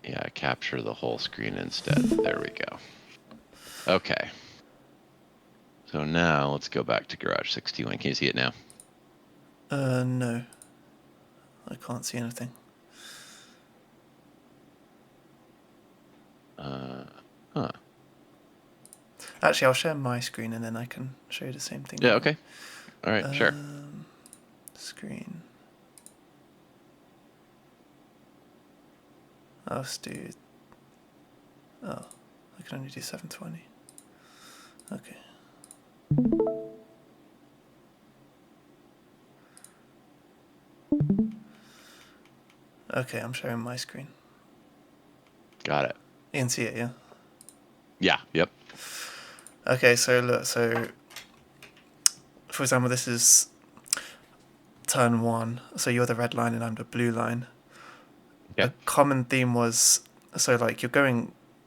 Yeah, capture the whole screen instead. There we go. Okay. So now let's go back to Garage 61. Can you see it now? No. I can't see anything. Huh. Actually, I'll share my screen and then I can show you the same thing Yeah, again. okay. All right, sure. Screen. Let's do. Oh, I can only do 720. Okay. Okay, I'm sharing my screen. Got it. You can see it, yeah? Yeah, yep. Okay, so look, so for example, this is turn one, so you're the red line and I'm the blue line. A Okay. common theme was so like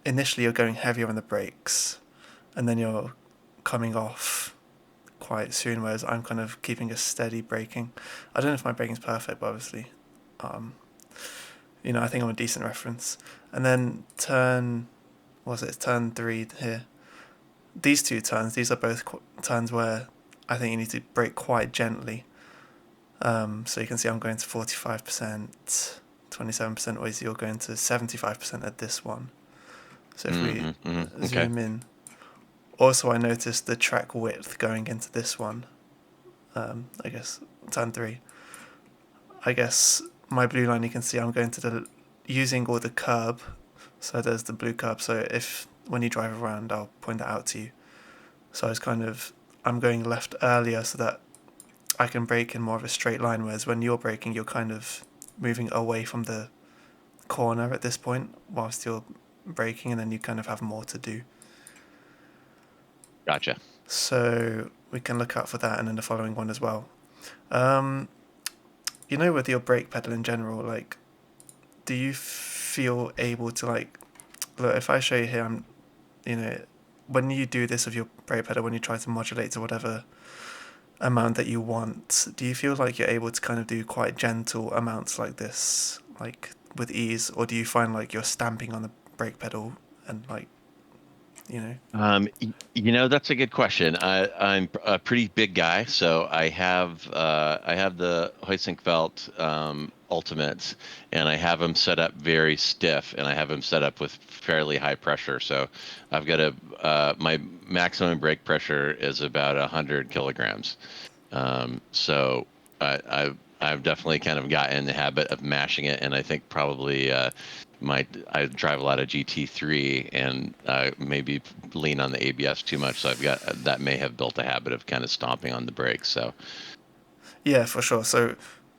initially you're going heavier on the brakes and then you're coming off quite soon, whereas I'm kind of keeping a steady braking. I don't know if my braking's perfect, but obviously, I think I'm a decent reference. And then turn three here. These two turns, these are both turns where I think you need to brake quite gently. So you can see I'm going to 45%, 27%, whereas you're going to 75% at this one. So if we Okay. zoom in, also I noticed the track width going into this one. I guess turn three. I guess my blue line, you can see I'm going to using all the curb. So there's the blue curb. So if when you drive around, I'll point that out to you. So I'm going left earlier so that I can brake in more of a straight line. Whereas when you're braking, you're kind of moving away from the corner at this point whilst you're braking, and then you kind of have more to do. Gotcha. So we can look out for that, and then the following one as well. Um, with your brake pedal in general, like, do you feel able to like, look? If I show you here, you know, when you do this with your brake pedal, when you try to modulate to whatever amount that you want, do you feel like you're able to kind of do quite gentle amounts like this, like with ease, or do you find like you're stamping on the brake pedal and like, you know? That's a good question. I'm a pretty big guy, so I have the Heusinkveld Ultimates, and I have them set up very stiff, and I have them set up with fairly high pressure. So I've got my maximum brake pressure is about 100 kilograms. So I've definitely kind of gotten in the habit of mashing it, and I think probably I drive a lot of GT3 and maybe lean on the ABS too much, so I've got that may have built a habit of kind of stomping on the brakes. So Yeah, for sure. So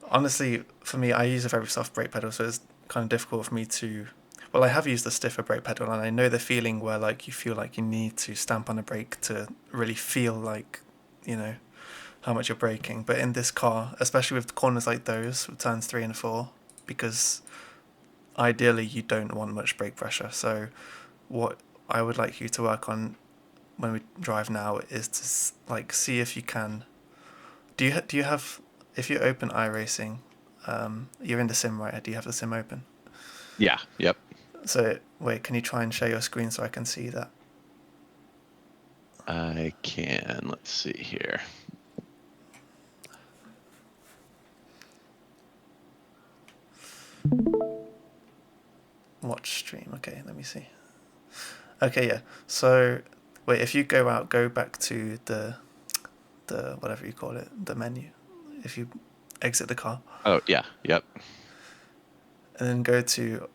honestly, for me, I use a very soft brake pedal, so it's kind of difficult for me to. Well, I have used a stiffer brake pedal, and I know the feeling where like you feel like you need to stamp on the brake to really feel like, you know, how much you're braking. But in this car, especially with corners like those, with turns three and four, because ideally you don't want much brake pressure. So what I would like you to work on when we drive now is to like see if you can. Do you have if you open iRacing, you're in the sim, right? Do you have the sim open? yeah, yep, So wait, can you try and share your screen so I can see that? I can. Let's see here. Watch stream. Okay, let me see. Okay, yeah. So wait, if you go back to the whatever you call it, the menu. If you exit the car Oh yeah, yep. and then go to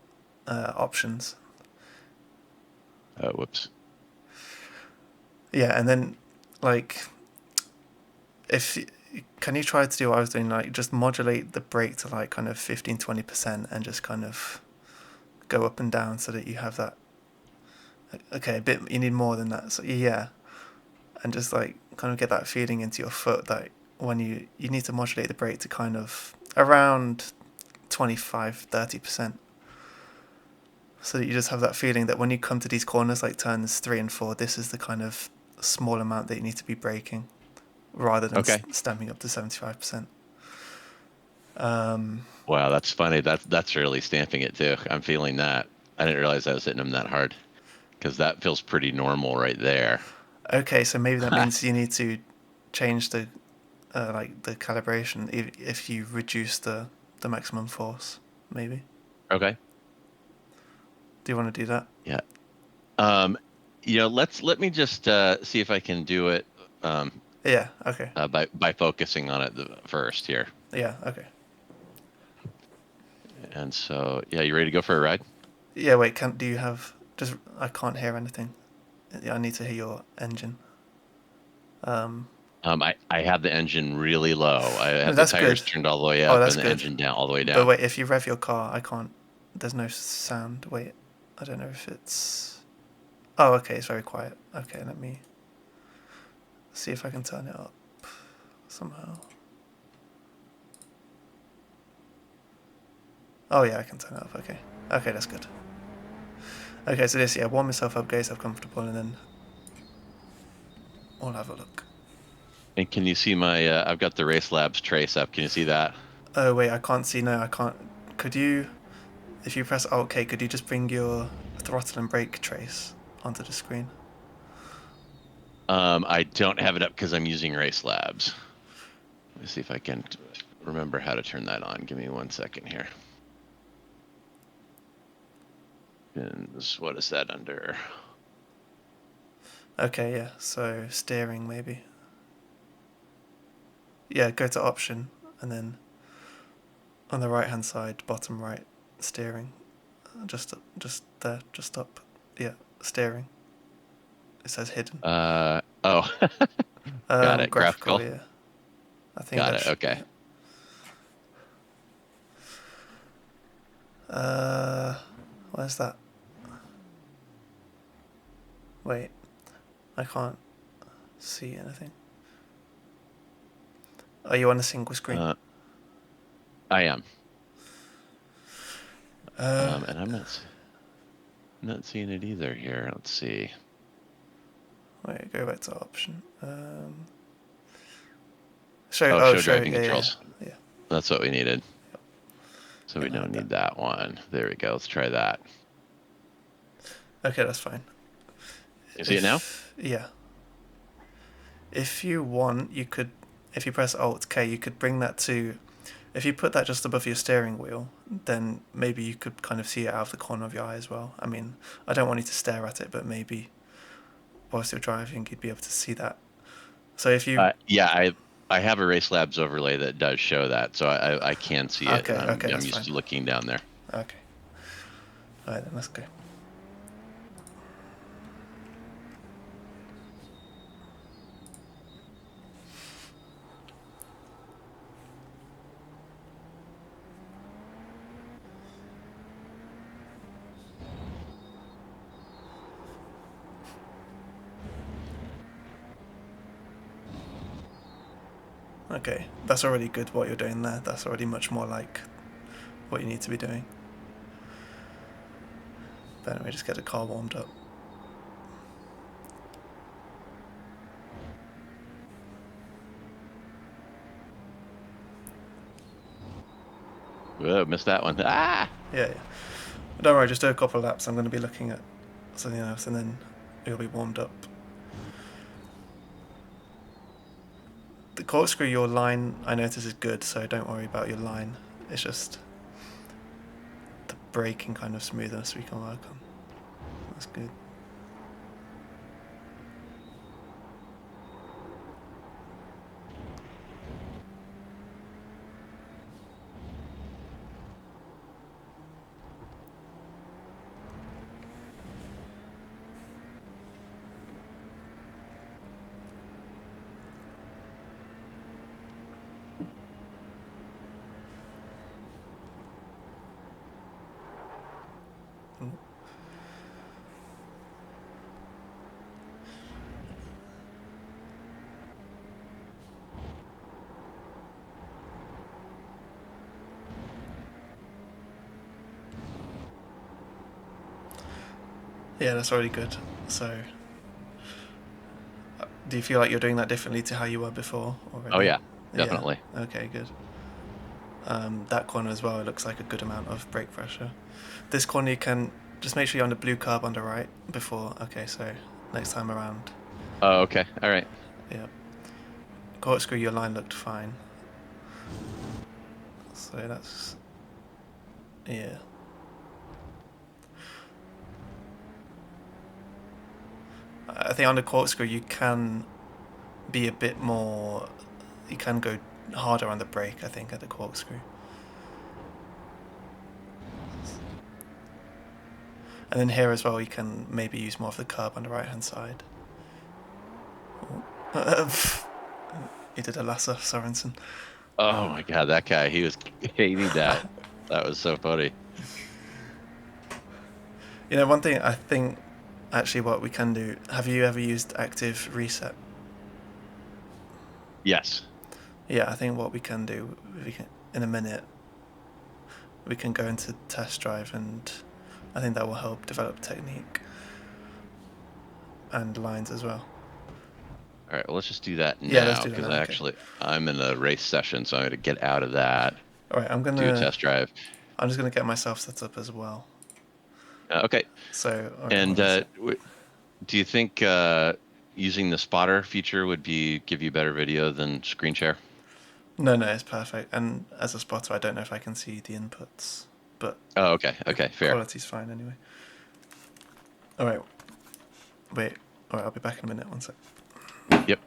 options. Whoops. Yeah, and then like if can you try to do what I was doing, like just modulate the brake to like kind of 15-20% and just kind of go up and down so that you have that. Okay, a bit, you need more than that. So yeah, and just like kind of get that feeling into your foot that when you need to modulate the brake to kind of around 25-30%, so that you just have that feeling that when you come to these corners like turns three and four, this is the kind of small amount that you need to be braking rather than Okay. stamping up to 75%. Wow, that's funny. That's really stamping it too. I'm feeling that. I didn't realize I was hitting them that hard because that feels pretty normal right there. Okay, so maybe that means you need to change the the calibration if you reduce the maximum force, maybe. Okay. Do you want to do that? Yeah. Um, let me just see if I can do it Yeah. Okay. by focusing on it first here. Yeah. Okay. And so, yeah, you ready to go for a ride? Yeah. Wait. Do you have? Just I can't hear anything. Yeah, I need to hear your engine. I have the engine really low. I No, have the that's tires good. turned all the way Oh, up that's and the good. engine down all the way But down. wait, if you rev your car, I can't. There's no sound. Wait, I don't know if it's. Oh, okay, it's very quiet. Okay, let me see if I can turn it up somehow. Oh yeah, I can turn it up. Okay, okay, that's good. Okay, so this, yeah, warm yourself up, get yourself comfortable, and then we'll have a look. And can you see my? I've got the Race Labs trace up. Can you see that? Oh wait, I can't see. No, I can't. Could you, if you press Alt K, could you just bring your throttle and brake trace onto the screen? I don't have it up because I'm using Race Labs. Let me see if I can remember how to turn that on. Give me 1 second here. What is that under? Okay, yeah. So steering maybe. Yeah, go to option and then on the right hand side, bottom right, steering. Just there, just up. Yeah, steering. It says hidden. Oh, got it. Graphical, Graphical. yeah. I think Got that it. should be Okay. it. Where's that? Wait, I can't see anything. Are you on a single screen? I am. Uh, And I'm not seeing it either here. Let's see. Wait, go back to option. Oh, Oh, show show. driving Yeah, yeah, controls. yeah. That's what we needed. So we Can don't hide that. need that one. There we go. Let's try that. Okay, that's fine. You see it now? Yeah. If you want, you could, if you press Alt K, you could bring that to, if you put that just above your steering wheel, then maybe you could kind of see it out of the corner of your eye as well. I mean, I don't want you to stare at it, but maybe whilst you're driving, you'd be able to see that. So if you, Yeah, I have a Race Labs overlay that does show that, so I can see it. okay, I'm okay, I'm that's used fine. to looking down there. Okay. All right, then let's go. Okay, that's already good what you're doing there. That's already much more like what you need to be doing. But anyway, just get the car warmed up. Whoa, missed that one. Ah! Yeah, yeah. Don't worry, just do a couple of laps. I'm going to be looking at something else and then it'll be warmed up. The corkscrew, your line, I notice is good, so don't worry about your line. It's just the braking kind of smoothness we can work on. That's good. Yeah, that's already good. So, do you feel like you're doing that differently to how you were before already? Oh yeah, definitely. Yeah. Okay, good. That corner as well, it looks like a good amount of brake pressure. This corner you can Just make sure you're on the blue curb on the right before. Okay, so next time around. Oh, okay. All right. Yeah. Corkscrew, your line looked fine. So that's... Yeah. I think on the corkscrew you can be a bit more... You can go harder on the brake, I think, at the corkscrew. And then here as well, you can maybe use more of the curb on the right-hand side. He did a lasso, Sorensen. Oh my God, that guy, he was hating that. That was so funny. You know, one thing I think actually what we can do, have you ever used active reset? Yes. Yeah, I think what we can do, we can, in a minute, we can go into test drive, and I think that will help develop technique and lines as well. All right, well, let's just do that Yeah, let's now do that because now. Okay. I'm in a race session, so I'm going to get out of that, All right, do a test drive. I'm just gonna get myself set up as well. Okay. So, all right, And hold on a sec. do you think using the spotter feature would give you better video than screen share? No, it's perfect. And as a spotter, I don't know if I can see the inputs, but Oh, okay. the Okay, fair. quality's fine anyway. All right, wait. All right, I'll be back in a minute. One sec. Yep.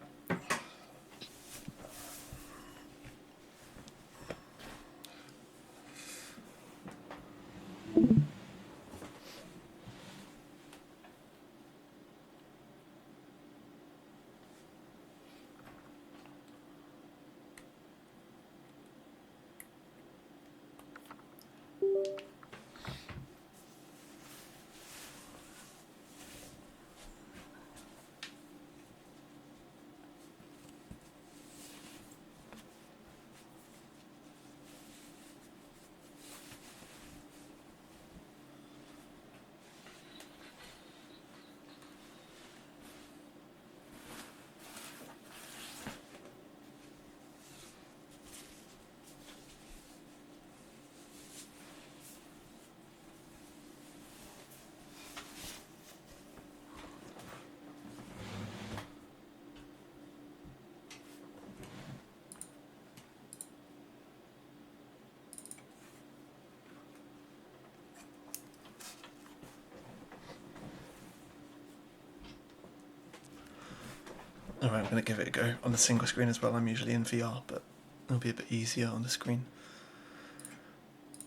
All right, I'm gonna give it a go on the single screen as well. I'm usually in VR, but it'll be a bit easier on the screen.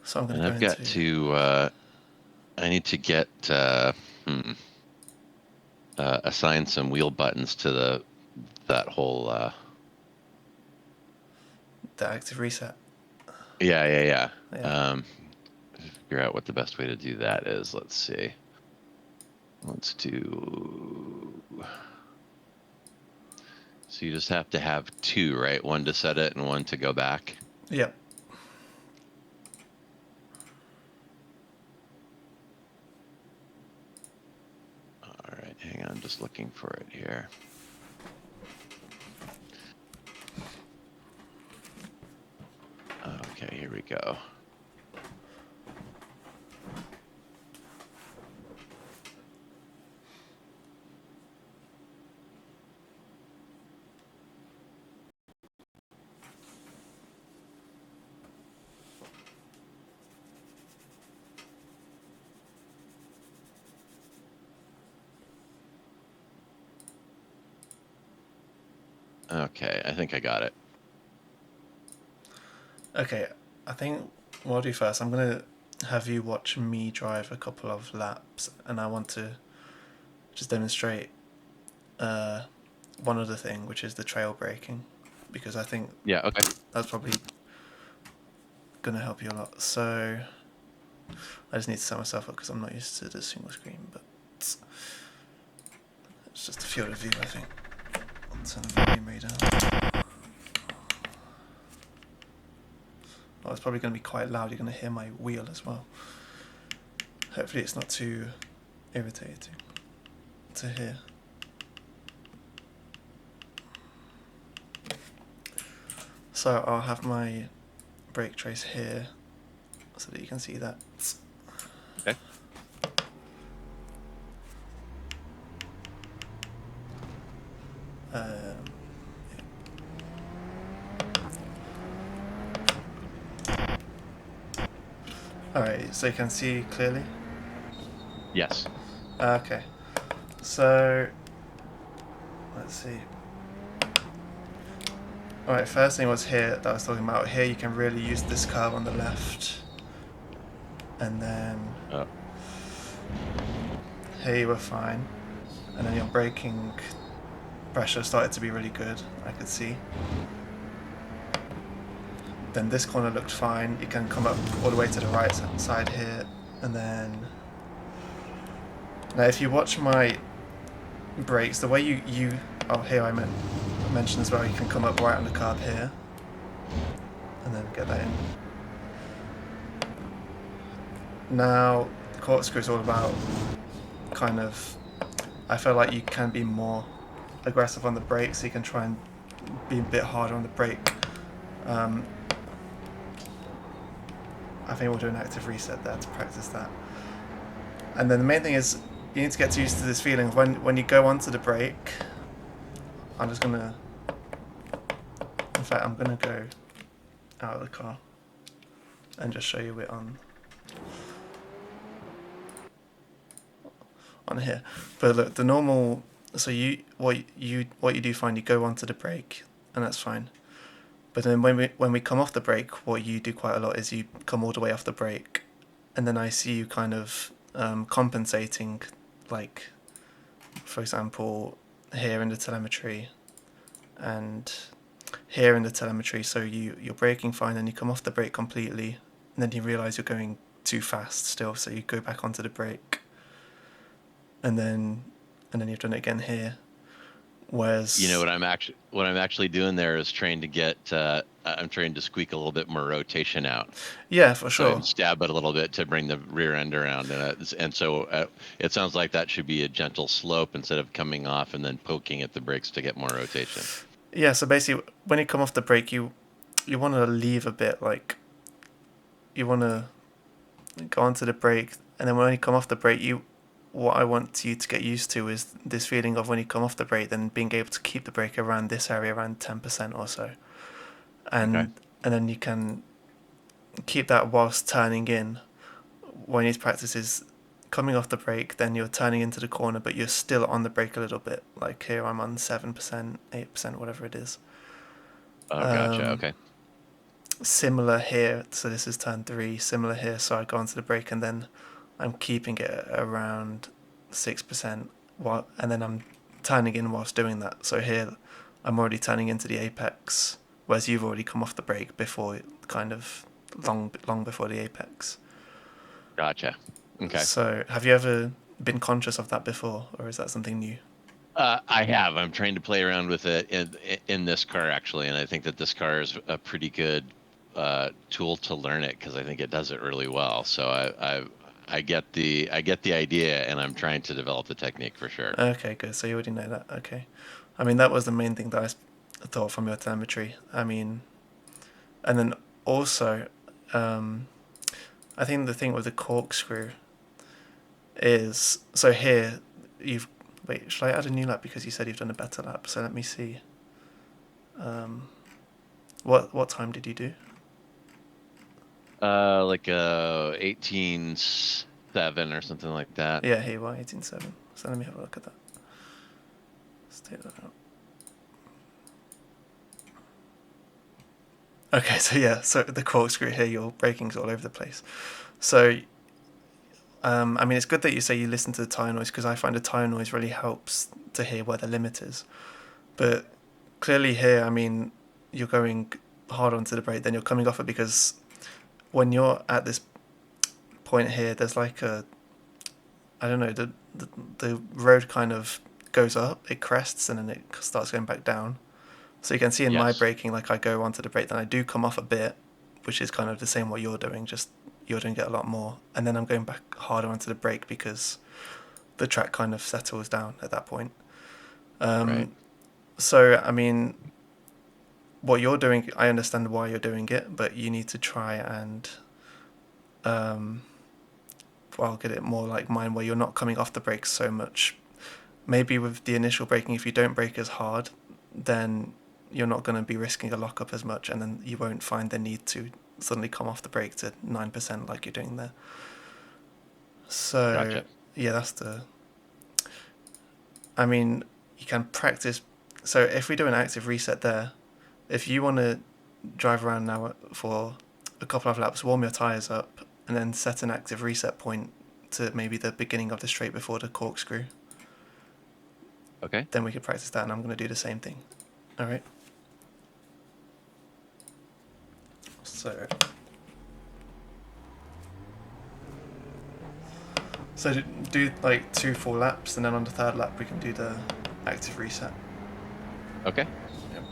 So I'm gonna And go I've got into. to I need to get assign some wheel buttons to that whole The active reset. yeah. Yeah. Figure out what the best way to do that is. Let's see. Let's do. So you just have to have two, right? One to set it and one to go back. Yep. All right, hang on, I'm just looking for it here. Okay, here we go. Okay, I think I got it. Okay, I think what I'll do first, I'm gonna have you watch me drive a couple of laps, and I want to just demonstrate one other thing, which is the trail braking, because I think Yeah, okay. that's probably gonna help you a lot. So I just need to set myself up because I'm not used to the single screen, but it's just a field of view, I think. I'll turn the volume way down. Oh, it's probably going to be quite loud. You're going to hear my wheel as well. Hopefully it's not too irritating to hear. So I'll have my brake trace here so that you can see that. Okay. Um, Alright, so you can see clearly? Yes. Okay, so let's see. Alright, first thing was here that I was talking about. Here you can really use this curve on the left, and then Oh, here you were fine, and then your braking pressure started to be really good, I could see. Then this corner looked fine. You can come up all the way to the right side here, and then now if you watch my brakes, the way you oh here mentioned as well, you can come up right on the curb here, and then get that in. Now the corkscrew is all about kind of, I feel like you can be more aggressive on the brake, so you can try and be a bit harder on the brake. I think we'll do an active reset there to practice that. And then the main thing is you need to get used to this feeling of when you go onto the brake. I'm just gonna, in fact, I'm gonna go out of the car and just show you it on here. But look, the normal. So what you do find, you go onto the brake, and that's fine. But then when we come off the brake, what you do quite a lot is you come all the way off the brake, and then I see you kind of compensating, like, for example, here in the telemetry, and here in the telemetry. So you're braking fine, and you come off the brake completely, and then you realise you're going too fast still, so you go back onto the brake, and then you've done it again here. Whereas what I'm actually doing there is trying to get I'm trying to squeak a little bit more rotation out. yeah, for So sure. and stab it a little bit to bring the rear end around, and so it sounds like that should be a gentle slope instead of coming off and then poking at the brakes to get more rotation. Yeah, so basically, when you come off the brake, you want to leave a bit, like you want to go onto the brake, and then when you come off the brake, what I want you to get used to is this feeling of when you come off the brake, then being able to keep the brake around this area, around 10% or so, Okay. and then you can keep that whilst turning in. What you need to practice is coming off the brake, then you're turning into the corner, but you're still on the brake a little bit. Like here, I'm on 7%, 8%, whatever it is. Oh, gotcha. Okay. Similar here, so this is turn 3. Similar here, so I go onto the brake, and then I'm keeping it around 6%, and then I'm turning in whilst doing that. So here, I'm already turning into the apex, whereas you've already come off the brake before, kind of long before the apex. Gotcha. Okay. So have you ever been conscious of that before, or is that something new? I have. I'm trying to play around with it in this car actually, and I think that this car is a pretty good tool to learn it because I think it does it really well. So I get the idea, and I'm trying to develop the technique for sure. Okay, good. So you already know that. Okay. I mean, that was the main thing that thought from your telemetry. I mean, and then also, I think the thing with the corkscrew is, so here you've, wait, should I add a new lap because you said you've done a better lap? So let me see. What time did you do? Like 18.7 or something like that. Yeah, here you are, 18.7. So let me have a look at that. Let's take that out. Okay, so yeah, so the corkscrew here, your braking's all over the place. So, I mean, it's good that you say you listen to the tyre noise, because I find the tyre noise really helps to hear where the limit is. But clearly here, I mean, you're going hard onto the brake, then you're coming off it, because when you're at this point here, there's like I don't know, the road kind of goes up, it crests, and then it starts going back down. So you can see in my Yes. braking, like I go onto the brake, then I do come off a bit, which is kind of the same what you're doing, just you're doing it a lot more. And then I'm going back harder onto the brake because the track kind of settles down at that point. Right. So, I mean, what you're doing, I understand why you're doing it, but you need to try and, well, get it more like mine, where you're not coming off the brakes so much. maybe with the initial braking, if you don't brake as hard, then you're not going to be risking a lockup as much, and then you won't find the need to suddenly come off the brake to 9% like you're doing there. So Gotcha. yeah, that's the. I mean, you can practice. So if we do an active reset there, if you want to drive around now for a couple of laps, warm your tyres up, and then set an active reset point to maybe the beginning of the straight before the corkscrew, Okay. then we could practice that, and I'm going to do the same thing. All right. So do like 2 full laps, and then on the third lap we can do the active reset. Okay. Yep.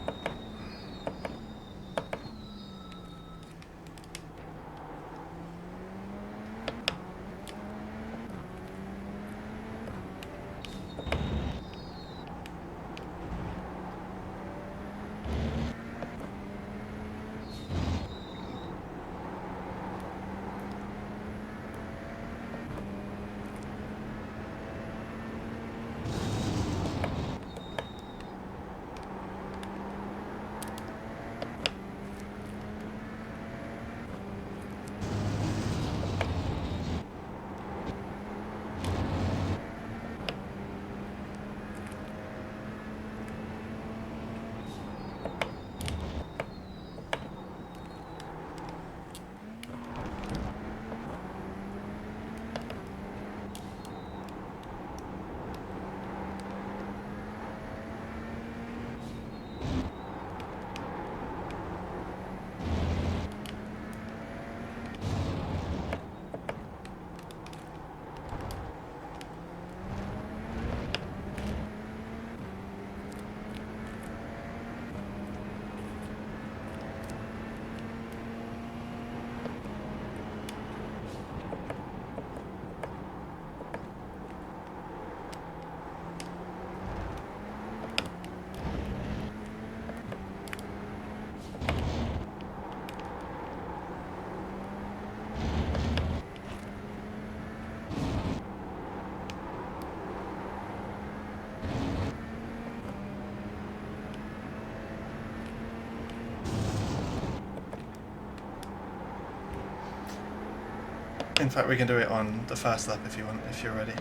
In fact, we can do it on the first lap if you want, if you're ready.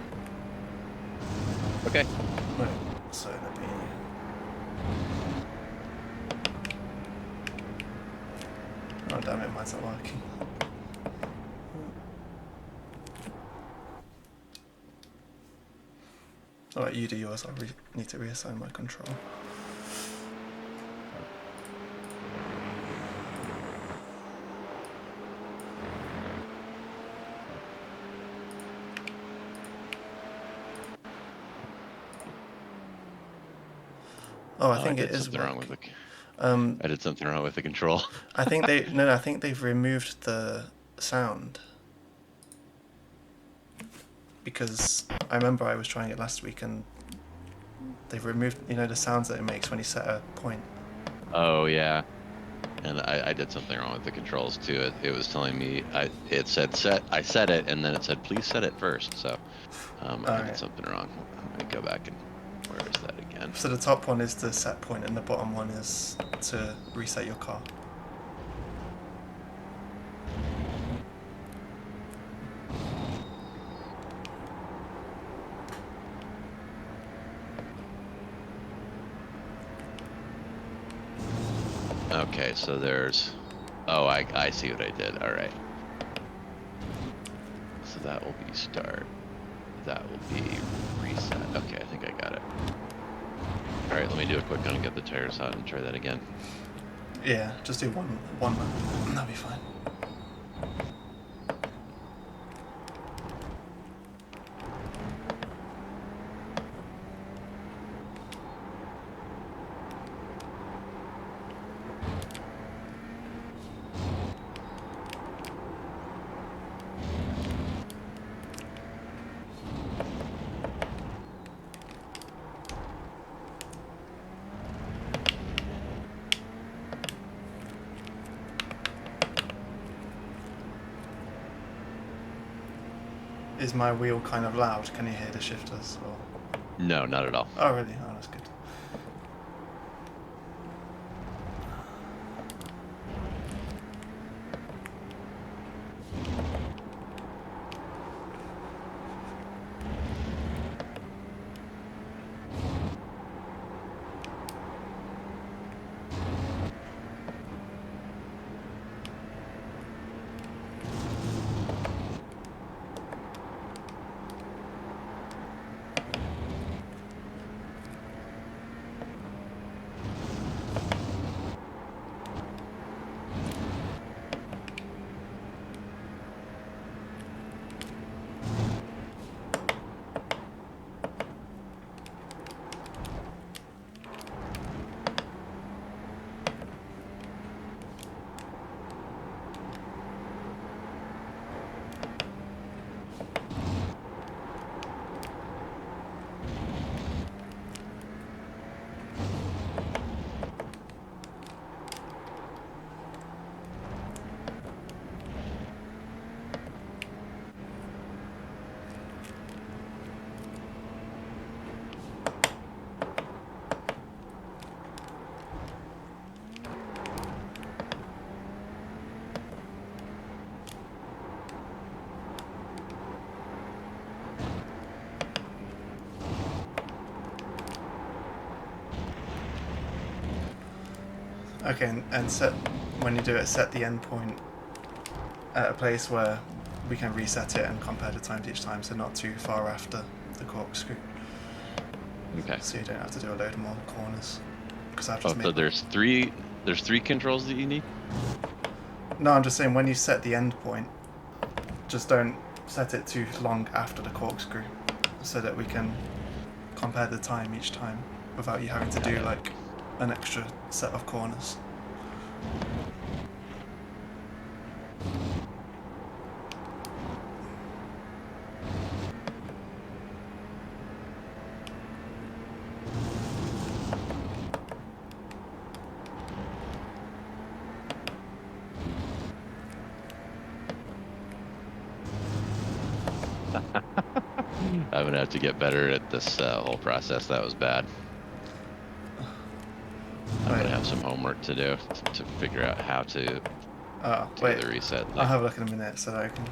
Okay. Right. So let me. Oh damn it, mine's not working. Alright, you do yours. I need to reassign my control. Oh, I think it is something wrong with working. I did something wrong with the control. I think they no, I think they've removed the sound, because I remember I was trying it last week and they've removed, the sounds that it makes when you set a point. Oh yeah. And I did something wrong with the controls too. It was telling me it said set. I set it, and then it said please set it first. So I did something wrong. Let me go back and where is that again? So the top one is the set point and the bottom one is to reset your car. Okay, so there's. Oh, I see what I did. All right. So that will be start. That will be reset. Okay, I think I got it. All right, let me do a quick one and get the tires hot and try that again. Yeah, just do one lap. That'll be fine. Is my wheel kind of loud? Can you hear the shifters? Or... No, not at all. Oh, really? Oh, that's good. Okay, and set when you do it, set the endpoint at a place where we can reset it and compare the times each time, so not too far after the corkscrew, Okay. so you don't have to do a load more corners. Because I've Oh, just so there's three controls that you need? No, I'm just saying when you set the endpoint, just don't set it too long after the corkscrew, so that we can compare the time each time without you having to do like an extra set of corners. I'm gonna have to get better at this whole process. That was bad. I'm gonna have some homework to do to figure out how to do Wait, the reset I'll thing. have a look in a minute so that I can.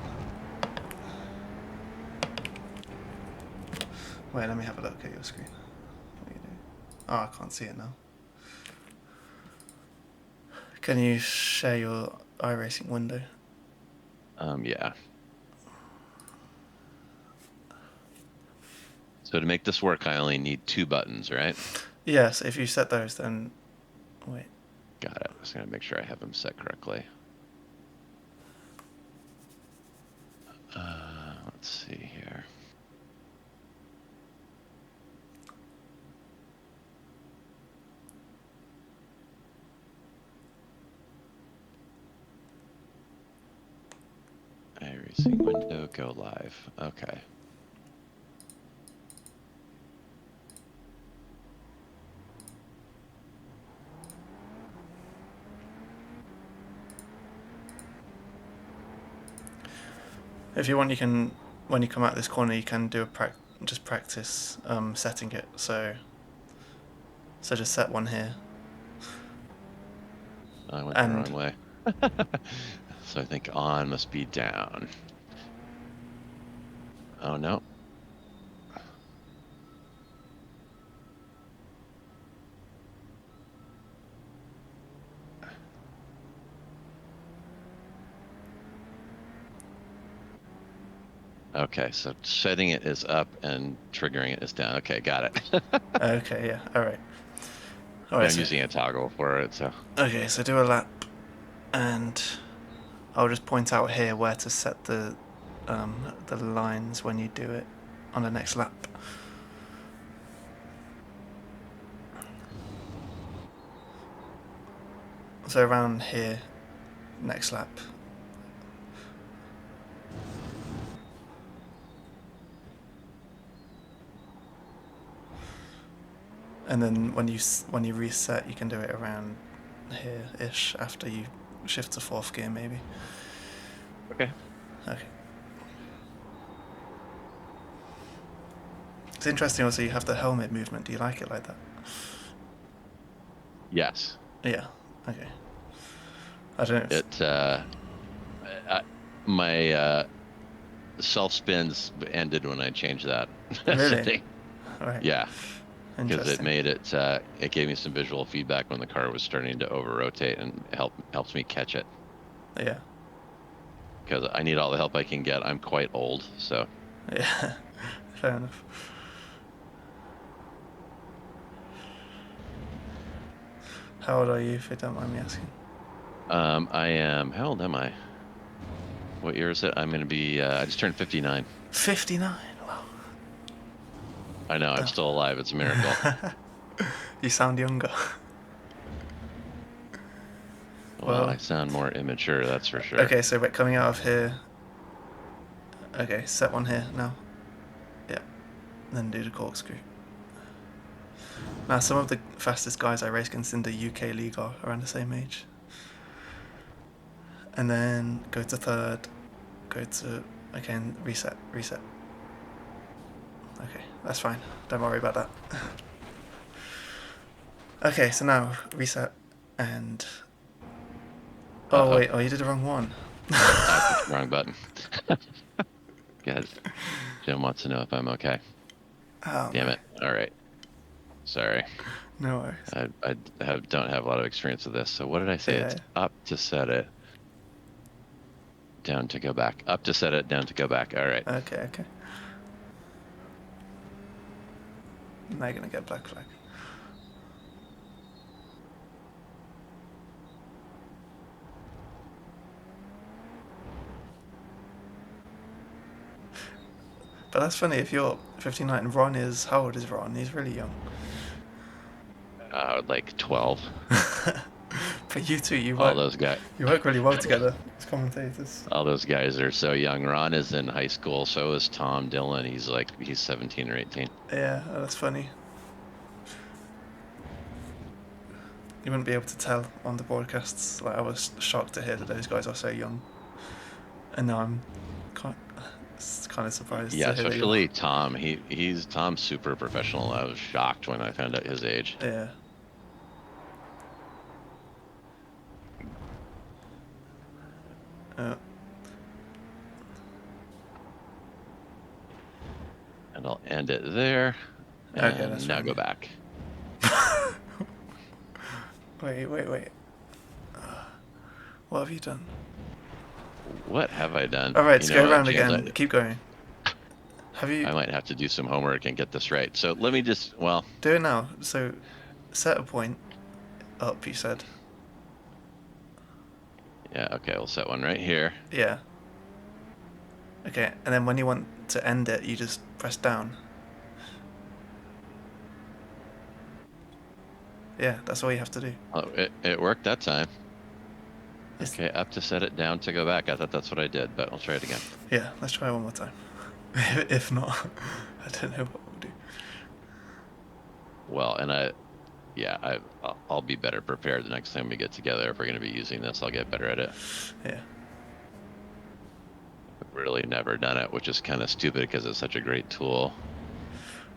Wait, let me have a look at your screen. What are you doing? Oh, I can't see it now. Can you share your iRacing window? Yeah. So to make this work, I only need 2 buttons, right? Yes, if you set those, then wait. Got it. Just gonna make sure I have them set correctly. Let's see here. iRacing window, go live. Okay. If you want, you can, when you come out this corner, you can do just practice setting it. So just set one here. I went the wrong way. So I think on must be down. Oh no. Okay, so setting it is up and triggering it is down. Okay, got it. Okay, yeah, all right. All Yeah, right. I'm using a toggle for it, so. Okay, so do a lap, and I'll just point out here where to set the lines when you do it on the next lap. So around here, next lap. And then when you reset, you can do it around here-ish after you shift to 4th gear, maybe. Okay. Okay. It's interesting also you have the helmet movement. Do you like it like that? Yes. Yeah. Okay. I don't know. It I, my self spins ended when I changed that Really? setting. All right. Yeah, because it Interesting. made it gave me some visual feedback when the car was starting to over rotate and helps me catch it Yeah. because I need all the help I can get. I'm quite old, so Yeah. Fair enough. How old are you, if you don't mind me asking? I am. How old am I? What year is it? I'm going to be. I just turned 59. 59. Wow. I know I'm still alive. It's a miracle. You sound younger. Well, I Well, sound more immature, that's for sure. okay, so we're coming out of here. Okay, set one here now. Yeah. Then do the corkscrew. Now, some of the fastest guys I race against in the UK league are around the same age. And then go to third. Go to. Again, reset. Okay, that's fine. Don't worry about that. Okay, so now reset and. Oh, Uh-oh. wait, you did the wrong one. I pushed the wrong button. Guys, Jim wants to know if I'm okay. Oh, Damn no. it. All right. Sorry. No worries. I don't have a lot of experience with this. So what did I say? Yeah. It's up to set it, down to go back. Up to set it, down to go back. All right. Okay. Now you're gonna get black flag. But that's funny, if you're 59 and Ron is. How old is Ron? He's really young. Like 12. But you two, you All work, those guys. you work really well together as commentators. All those guys are so young. Ron is in high school. So is Tom Dillon. He's 17 or 18. Yeah, that's funny. You wouldn't be able to tell on the broadcasts. Like, I was shocked to hear that those guys are so young. And now I'm kind of surprised Yeah, to hear that especially Tom. Tom's super professional. I was shocked when I found out his age. Yeah. And I'll end it there. Okay, And that's now fine. go back. Wait. What have you done? What have I done? Alright, You go know, around James, again. Keep going. Have you. I might have to do some homework and get this right. So let me just, well, Do it now. So, set a point up, you said. yeah, okay, we'll set one right here. Yeah. Okay, and then when you want to end it, you just press down. Yeah, that's all you have to do. Oh, it worked that time. It's- Okay, up to set it, down to go back. I thought that's what I did, but I'll try it again. Yeah, let's try one more time. If not, I don't know what we'll do. Well, and I'll be better prepared the next time we get together. If we're going to be using this, I'll get better at it. Yeah. I've really never done it, which is kind of stupid because it's such a great tool.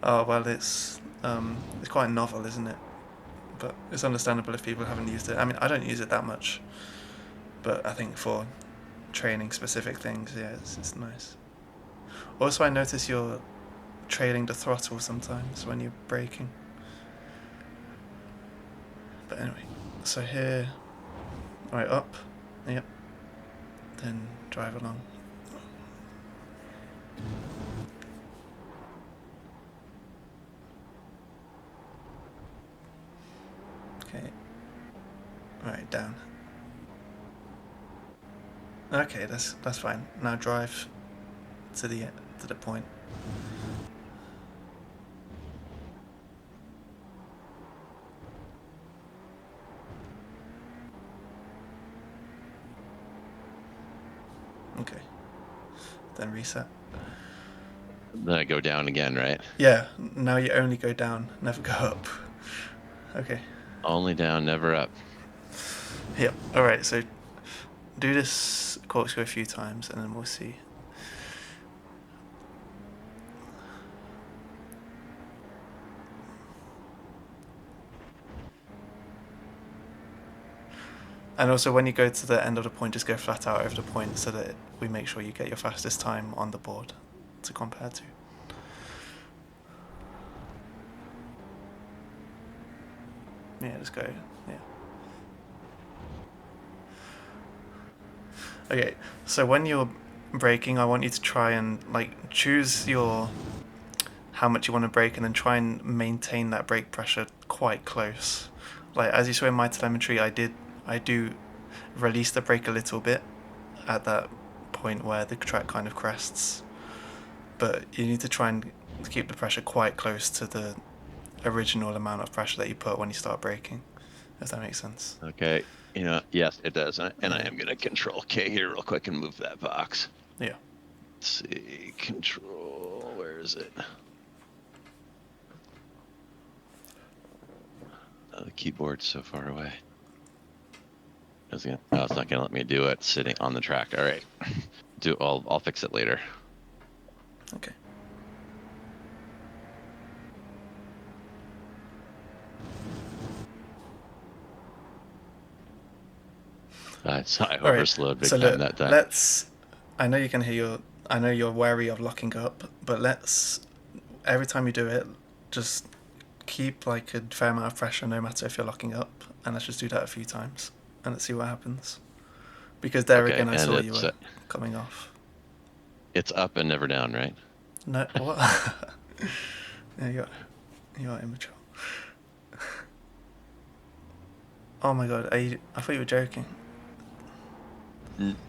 Oh, well, it's quite novel, isn't it? But it's understandable if people haven't used it. I mean, I don't use it that much, but I think for training specific things, yeah, it's nice. Also, I notice you're trailing the throttle sometimes when you're braking. But anyway, so here, right, up, yep, then drive along. Okay, right, down. Okay, that's fine. Now drive to the point. Okay. Then reset. Then I go down again, right? Yeah, now you only go down, never go up. Okay. Only down, never up. Yep. Alright, so do this corkscrew a few times and then we'll see. And also, when you go to the end of the point, just go flat out over the point so that we make sure you get your fastest time on the board to compare to. Yeah, just go. Yeah. Okay, so when you're braking, I want you to try and like choose your how much you want to brake, and then try and maintain that brake pressure quite close. Like as you saw in my telemetry, I do release the brake a little bit at that point where the track kind of crests, but you need to try and keep the pressure quite close to the original amount of pressure that you put when you start braking, if that makes sense. Okay. Yes, it does. And I am going to control K here real quick and move that box. Yeah. Let's see. Control. Where is it? The keyboard's so far away. It's not going to let me do it sitting on the track. All right. I'll fix it later. Okay. So I overslowed big so time that time. I know you can hear I know you're wary of locking up, but every time you do it, just keep like a fair amount of pressure, no matter if you're locking up, and let's just do that a few times, and let's see what happens. Because there again, I saw you were coming off. It's up and never down, right? No, what? Yeah, you're immature. Oh my god, I thought you were joking.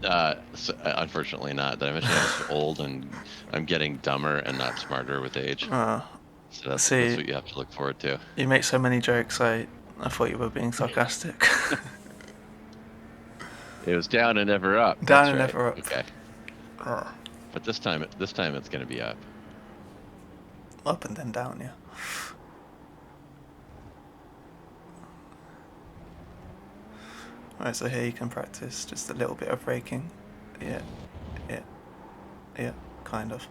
Unfortunately not. I mentioned I was old and I'm getting dumber and not smarter with age. So that's what you have to look forward to. You make so many jokes, I thought you were being sarcastic. It was down and never up. Down and never up. Okay. But this time it's going to be up. Up and then down, yeah. Alright, so here you can practice just a little bit of braking. Yeah, kind of.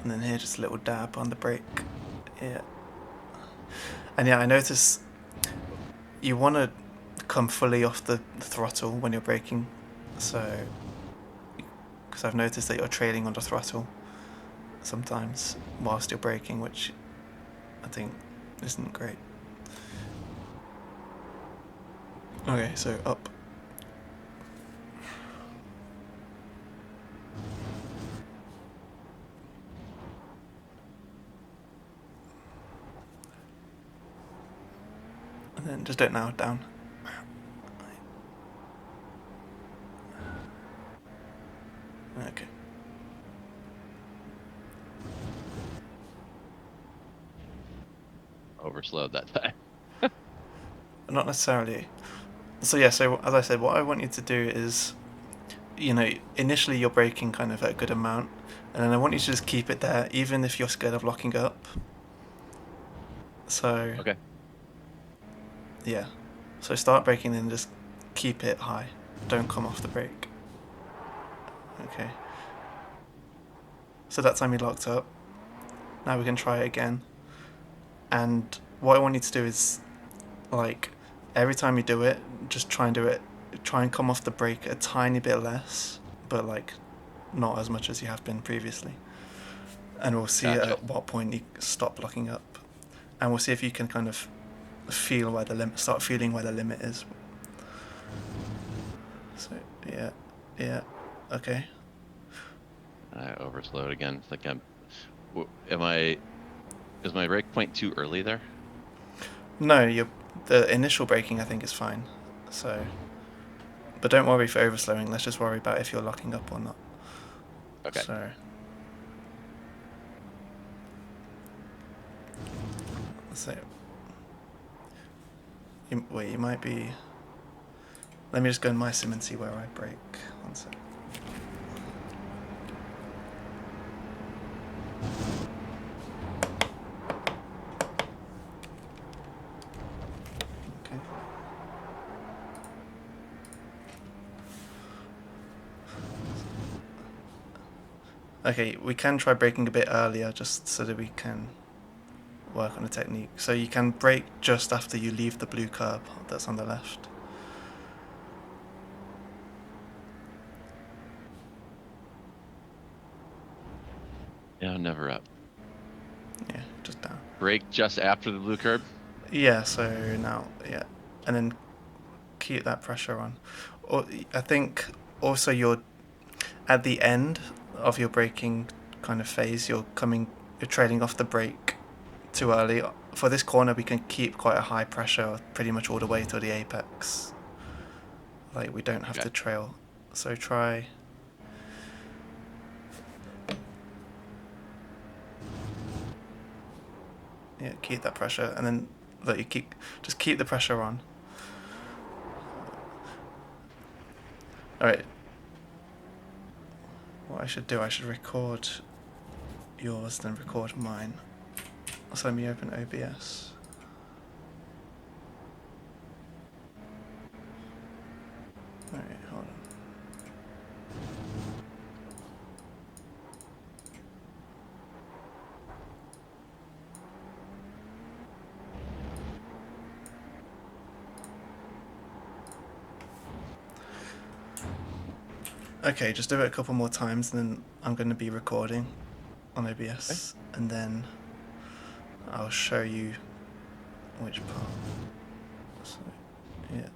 And then here just a little dab on the brake. Yeah. And yeah, I notice you want to come fully off the throttle when you're braking. So, because I've noticed that you're trailing on the throttle sometimes whilst you're braking, which I think isn't great. Okay, so up. And then just do it now, down. Okay. Overslowed that time. Not necessarily. So yeah, so as I said, what I want you to do is, initially you're braking kind of at a good amount, and then I want you to just keep it there, even if you're scared of locking up. So. Okay. Yeah. So start braking and just keep it high. Don't come off the brake. Okay. So that time you locked up. Now we can try it again. And what I want you to do is, like, every time you do it, just try and come off the brake a tiny bit less, but like not as much as you have been previously. And we'll see at what point you stop locking up. And we'll see if you can kind of start feeling where the limit is. So, yeah, okay. I overslowed again. It's like is my brake point too early there? No, the initial braking I think is fine. So, but don't worry for overslowing. Let's just worry about if you're locking up or not. Okay. So, you might be. Let me just go in my sim and see where I brake. One sec. Okay, we can try braking a bit earlier just so that we can work on the technique. So you can brake just after you leave the blue curb that's on the left. down, never up. Yeah, just down. Brake just after the blue curb. Yeah, so now, yeah. And then keep that pressure on. Or I think also you're at the end of your braking kind of phase, you're trailing off the brake too early. For this corner, we can keep quite a high pressure pretty much all the way to the apex. Like, we don't have to trail. So try... Yeah, keep that pressure, and then look, just keep the pressure on. All right. What I should do, I should record yours, then record mine. So let me open OBS. All right, hold on. Okay, just do it a couple more times, and then I'm going to be recording on OBS, and then I'll show you which part. So, yeah.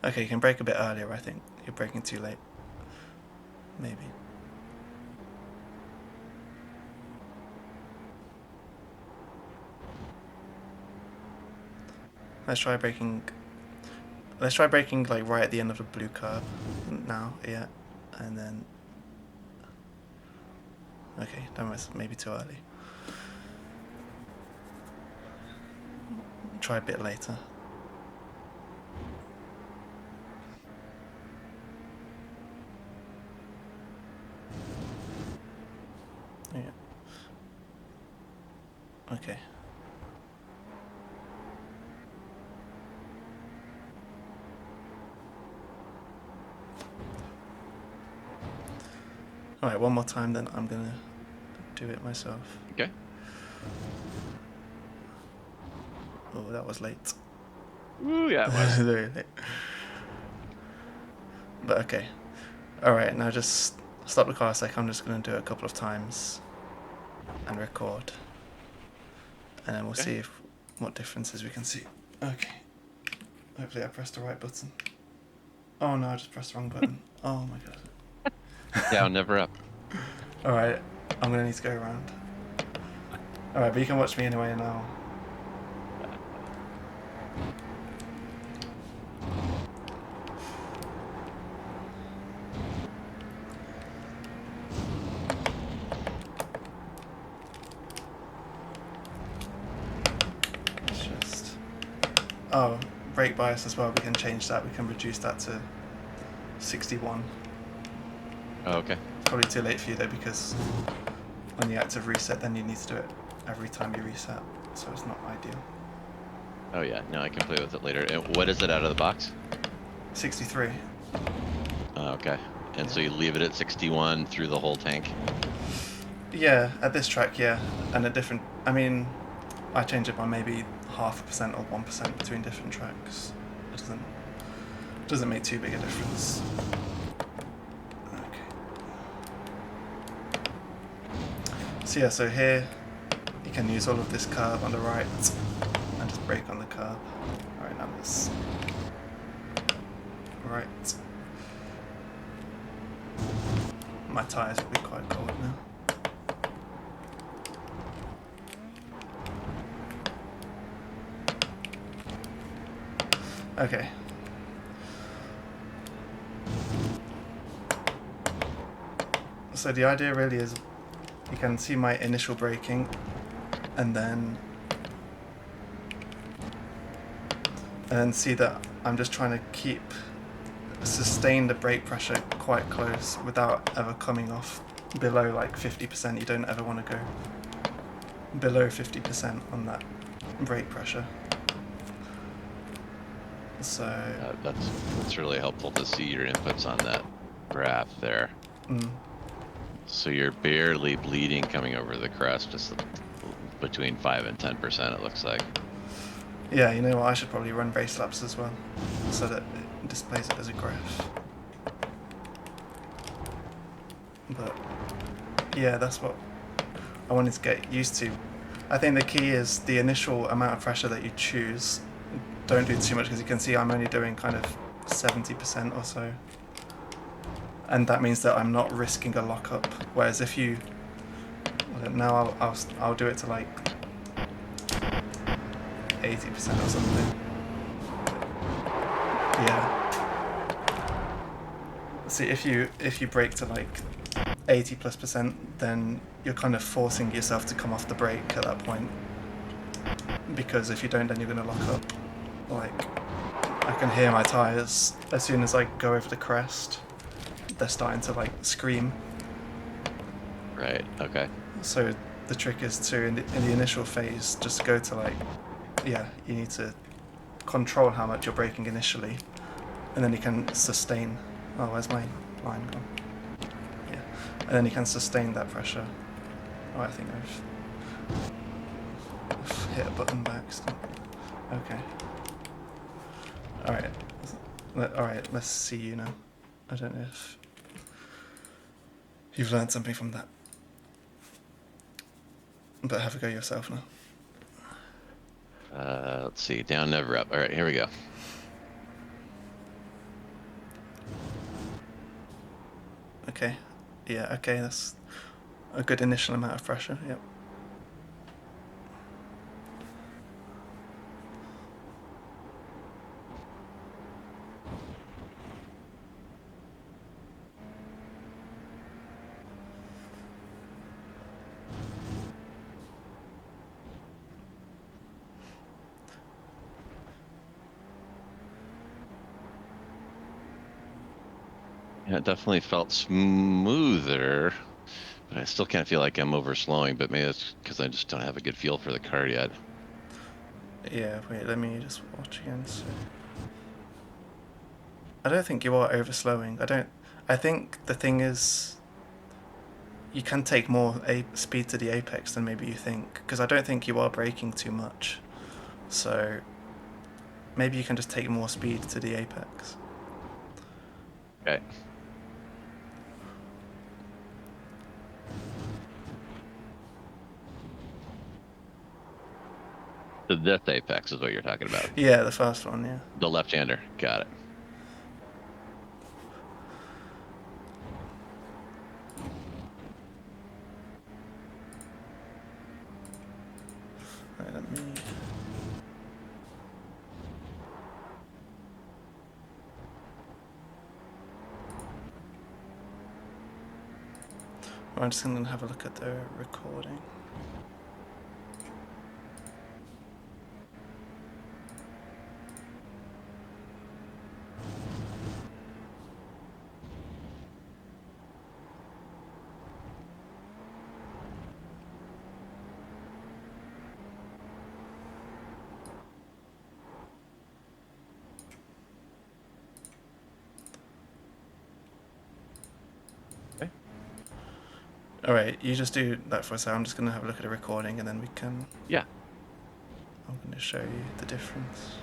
Okay, you can brake a bit earlier, I think. You're braking too late. Maybe. Let's try braking like right at the end of the blue curve now, yeah. And then... Okay, that was maybe too early. Try a bit later. Yeah. Okay. Alright, one more time, then I'm gonna do it myself. Okay. Oh, that was late. Ooh, yeah, it was. Very late. But okay. Alright, now just stop the car a sec. I'm just gonna do it a couple of times and record. And then we'll see what differences we can see. Okay. Hopefully I pressed the right button. Oh no, I just pressed the wrong button. Oh my god. Down, never up. Alright, I'm gonna need to go around. Alright, but you can watch me anyway now. It's just... Oh, brake bias as well, we can change that. We can reduce that to 61. Oh, okay. Probably too late for you though, because when you active reset, then you need to do it every time you reset, so it's not ideal. Oh yeah, no, I can play with it later. And what is it out of the box? 63. Oh, okay. And so you leave it at 61 through the whole tank? Yeah, at this track, yeah. And at different... I mean, I change it by maybe 0.5% or 1% between different tracks. It doesn't make too big a difference. So yeah, so here you can use all of this curve on the right and just brake on the curve. Alright, now this right. My tyres will be quite cold now. Okay. So the idea really is you can see my initial braking and then see that I'm just trying to sustain the brake pressure quite close without ever coming off below like 50%. You don't ever want to go below 50% on that brake pressure. So That's really helpful to see your inputs on that graph there. Mm. So you're barely bleeding coming over the crest, just between 5 and 10%. It looks like. Yeah, you know what? I should probably run race laps as well, so that it displays it as a graph. But yeah, that's what I wanted to get used to. I think the key is the initial amount of pressure that you choose. Don't do too much, because you can see I'm only doing kind of 70% or so. And that means that I'm not risking a lockup. Whereas if you, now I'll do it to like 80% or something. Yeah. See, if you brake to like 80+%, then you're kind of forcing yourself to come off the brake at that point. Because if you don't, then you're going to lock up. Like, I can hear my tyres as soon as I go over the crest. They're starting to like scream. Right. Okay. So the trick is to, in the initial phase, just go to like, yeah, you need to control how much you're braking initially, and then you can sustain. Oh, where's my line gone? Yeah, and then you can sustain that pressure. Oh, I think I've hit a button by accident. Okay. Alright, let's see you now. I don't know if you've learned something from that. But have a go yourself now. Let's see. Down, never up. All right, here we go. Okay. Yeah, okay, that's a good initial amount of pressure, yep. Yeah, it definitely felt smoother, but I still can't feel like I'm overslowing. But maybe it's because I just don't have a good feel for the car yet. Yeah, wait, let me just watch again. So I don't think you are overslowing. I think the thing is, you can take more speed to the apex than maybe you think, because I don't think you are braking too much. So maybe you can just take more speed to the apex. Okay. So this apex is what you're talking about. Yeah, the first one, yeah. The left-hander. Got it. Right, let me... I'm just going to have a look at the recording. Okay. Alright, you just do that for us. I'm just going to have a look at the recording, and then we can... Yeah. I'm going to show you the difference.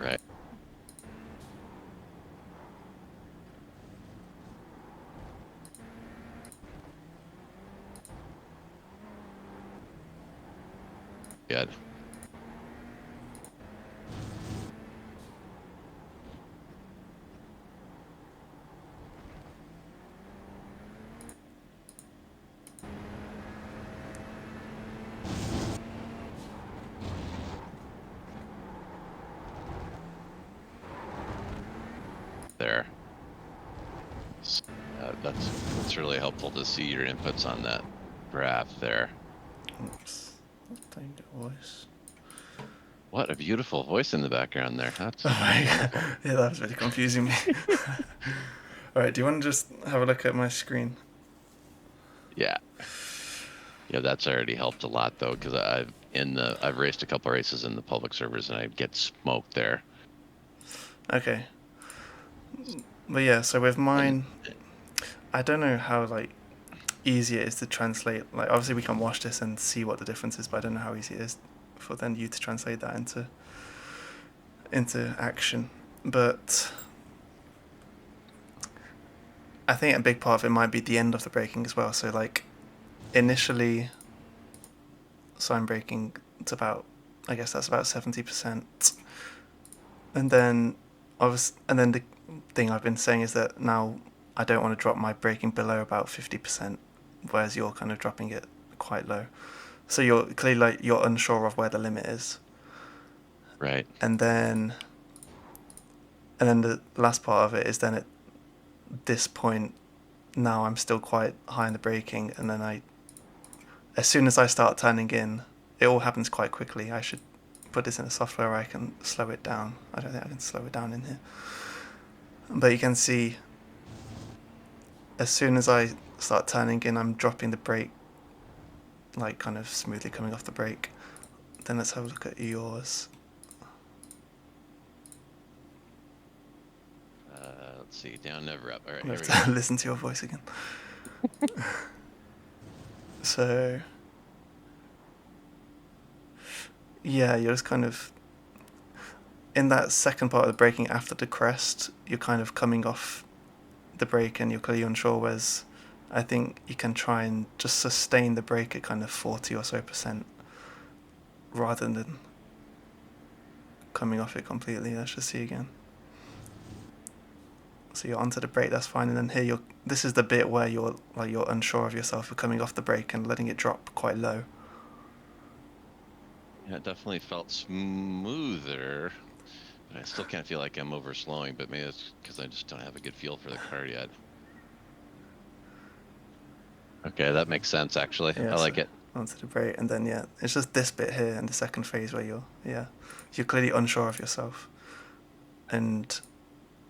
Right. Good. There. That's really helpful to see your inputs on that graph there. Oops. Thank you, voice. What a beautiful voice in the background there. That's Oh my god. wonderful. Yeah, that was really confusing me. Alright, do you want to just have a look at my screen? Yeah. Yeah, that's already helped a lot though, because I've raced a couple races in the public servers, and I get smoked there. Okay. But yeah, so with And mine, I don't know how like easy it is to translate. Like obviously we can watch this and see what the difference is, but I don't know how easy it is for then you to translate that into action. But I think a big part of it might be the end of the braking as well. So like initially, so I'm braking to about, I guess that's about 70%, and then the thing I've been saying is that now I don't want to drop my braking below about 50%, whereas you're kind of dropping it quite low. So you're clearly like you're unsure of where the limit is, right. and then the last part of it is then at this point now I'm still quite high in the braking, and then as soon as I start turning in, it all happens quite quickly. I should put this in a software where I can slow it down. I don't think I can slow it down in here, but you can see as soon as I start turning in, I'm dropping the brake, like kind of smoothly coming off the brake. Then let's have a look at yours. Let's see. Down, never up. All right, We here have we go. to listen to your voice again. So yeah, you're just kind of in that second part of the braking after the crest. You're kind of coming off the brake and you're clearly unsure. Whereas I think you can try and just sustain the brake at kind of 40 or so percent rather than coming off it completely. Let's just see again. So you're onto the brake, that's fine, and then here this is the bit where you're unsure of yourself. You're coming off the brake and letting it drop quite low. Yeah, it definitely felt smoother, but I still can't feel like I'm overslowing. But maybe it's because I just don't have a good feel for the car yet. Okay, that makes sense. Actually, Yeah, I so like it. onto the brake, and then yeah, it's just this bit here in the second phase where you're clearly unsure of yourself, and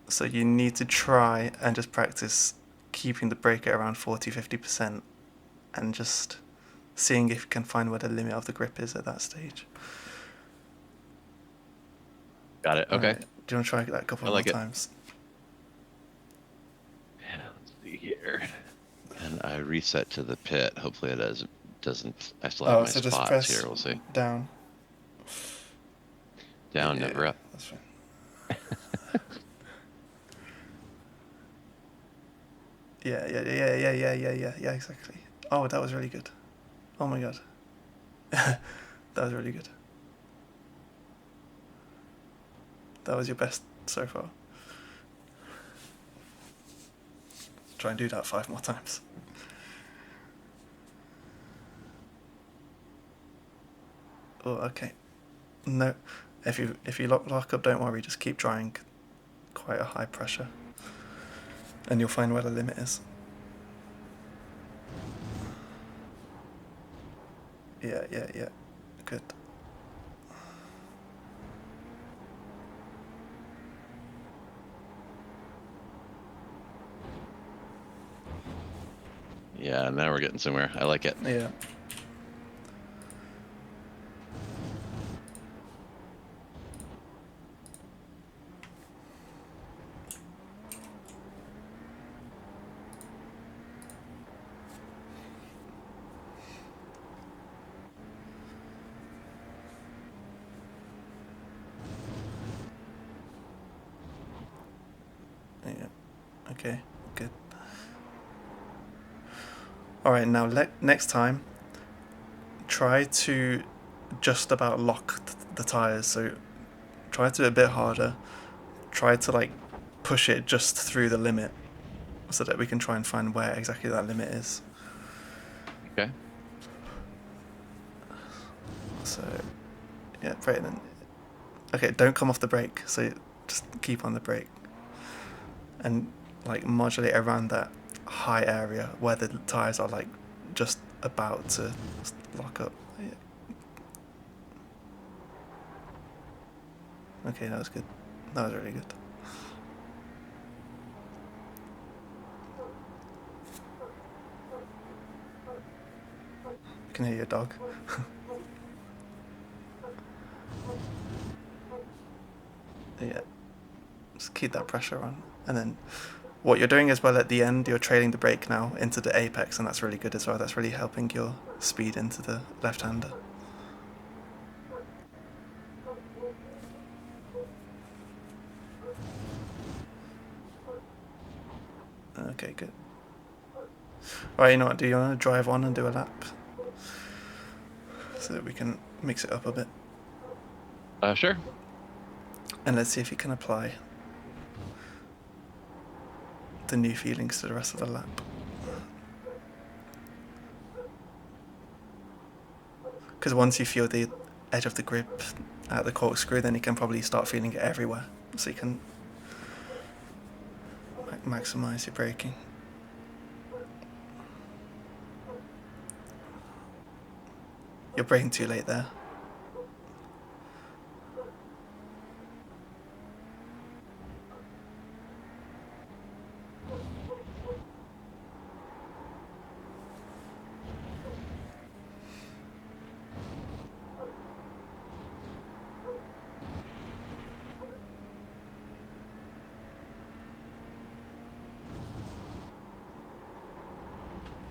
so you need to try and just practice keeping the brake at around 40-50%, and just seeing if you can find where the limit of the grip is at that stage. Got it. All Okay, right, do you want to try that a couple I more like it. times? Yeah, let's see here. And I reset to the pit. Hopefully it doesn't. I still have Oh, my so just spots here. press We'll see. down. Down, Yeah, never up. that's fine. Yeah, exactly. Oh, that was really good. Oh my god. That was really good. That was your best so far. Try and do that 5 more times. Oh, okay. No, if you lock up, don't worry. Just keep drying quite a high pressure, and you'll find where the limit is. Yeah. Good. Yeah, now we're getting somewhere. I like it. Yeah. Yeah. Okay. Good. All right. Now, next time, try to just about lock the tires. So try to do it a bit harder. Try to like push it just through the limit, so that we can try and find where exactly that limit is. Okay. So yeah, right then. Okay, don't come off the brake. So just keep on the brake and like modulate around that high area where the tires are like just about to lock up. Yeah. Okay, that was good. That was really good. I can hear your dog. Yeah, just keep that pressure on. And then what you're doing as well at the end, you're trailing the brake now into the apex, and that's really good as well. That's really helping your speed into the left-hander. Okay, good. Alright, you know what, do you want to drive on and do a lap? So that we can mix it up a bit. Sure. And let's see if you can apply the new feelings to the rest of the lap. Because once you feel the edge of the grip at the corkscrew, then you can probably start feeling it everywhere. So you can maximize your braking. You're braking too late there.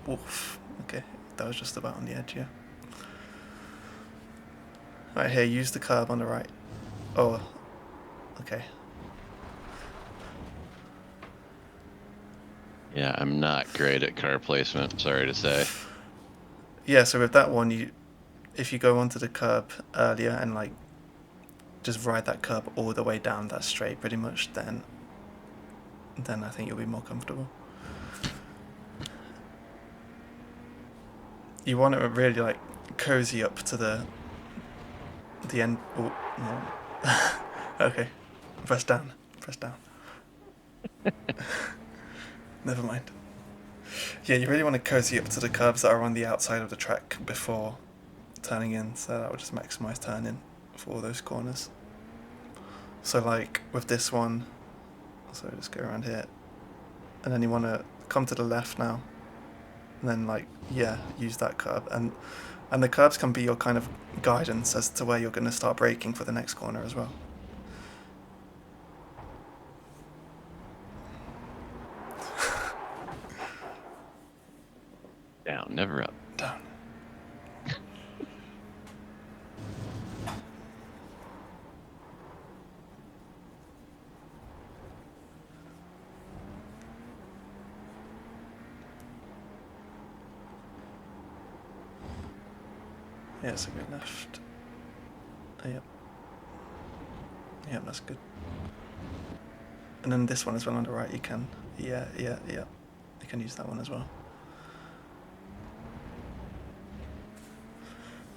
Oof. Okay, that was just about on the edge, yeah. Right here, use the curb on the right. Oh, okay. Yeah, I'm not great at car placement, sorry to say. Yeah, so with that one, if you go onto the curb earlier and like just ride that curb all the way down that straight pretty much, then I think you'll be more comfortable. You want to really like cozy up to the end. Oh, no. Okay, press down. Never mind. Yeah, you really want to cozy up to the curbs that are on the outside of the track before turning in, so that will just maximize turning for all those corners. So like with this one, so just go around here, and then you want to come to the left now, and then like, yeah, use that curb, and the curbs can be your kind of guidance as to where you're going to start braking for the next corner as well. Down, never up. Down. Yeah, so go left. Yep. Yep, that's good. And then this one as well on the right, you can, yeah. You can use that one as well.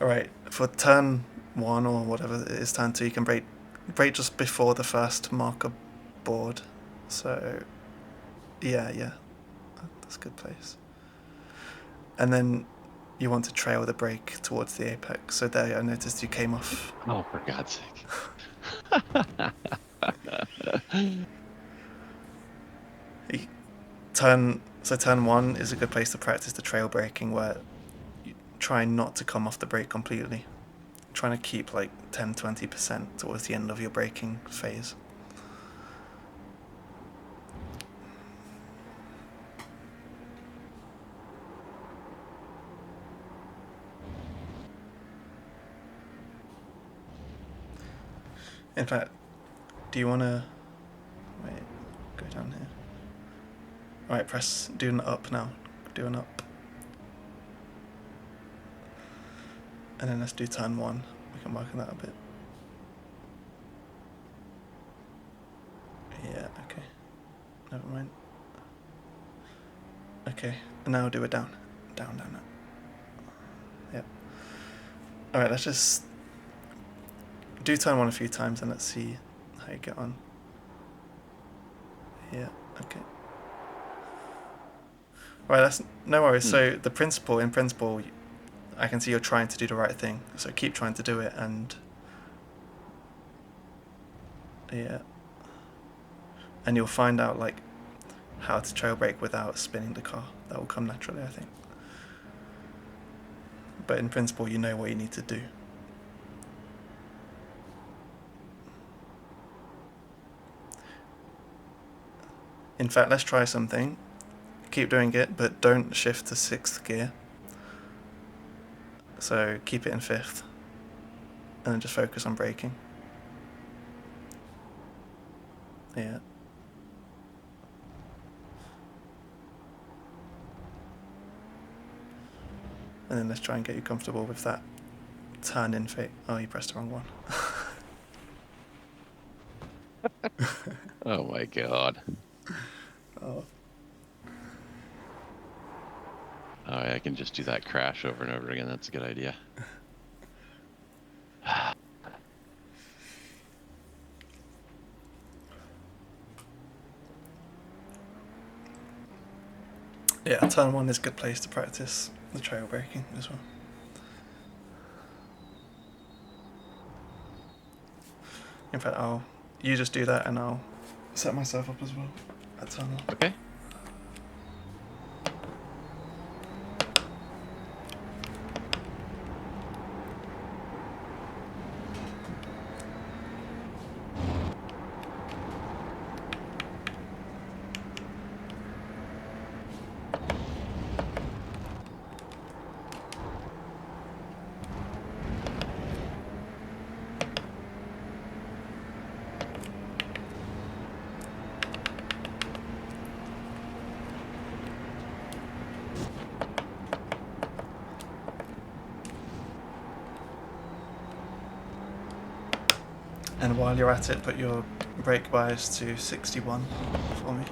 Alright, for turn 1 or whatever it is, turn 2, you can brake just before the first marker board. So, yeah, that's a good place. And then you want to trail the brake towards the apex. So there, I noticed you came off. Oh, for God's sake. Turn 1 is a good place to practice the trail braking, where you try not to come off the brake completely. Trying to keep like 10-20% towards the end of your braking phase. In fact, do you want to... Wait, go down here. Alright, do an up now. Do an up. And then let's do turn 1. We can work on that a bit. Yeah, okay. Never mind. Okay, and now do it down. Down. Yep. Alright, let's just do turn 1 a few times and let's see how you get on. Yeah, okay. Right, that's no worries. So in principle, I can see you're trying to do the right thing. So keep trying to do it, and yeah, and you'll find out like how to trail brake without spinning the car. That will come naturally, I think. But in principle, you know what you need to do. In fact, let's try something. Keep doing it, but don't shift to 6th gear. So keep it in 5th. And then just focus on braking. Yeah. And then let's try and get you comfortable with that turn in fate. Oh, you pressed the wrong one. Oh my God. Oh. Oh, I can just do that crash over and over again. That's a good idea. Yeah, turn 1 is a good place to practice the trail braking as well. In fact, you just do that and I'll set myself up as well at turn 1. Okay. And while you're at it, put your brake bias to 61 for me.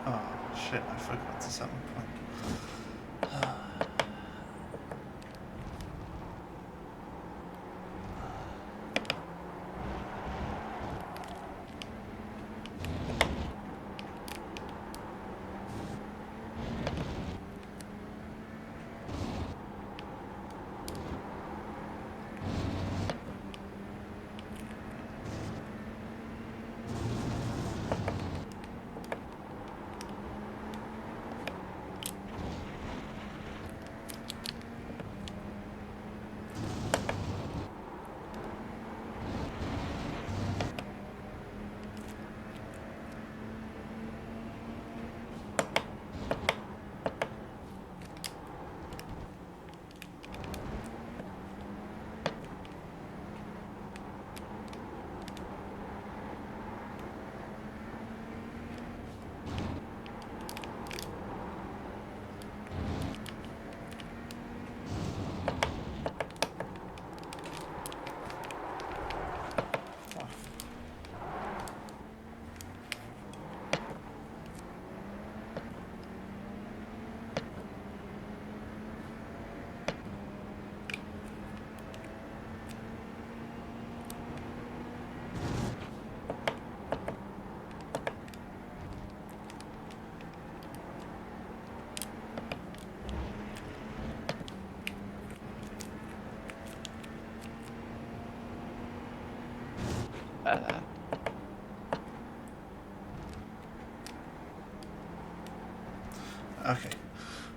Oh shit, I forgot to set my point. Okay.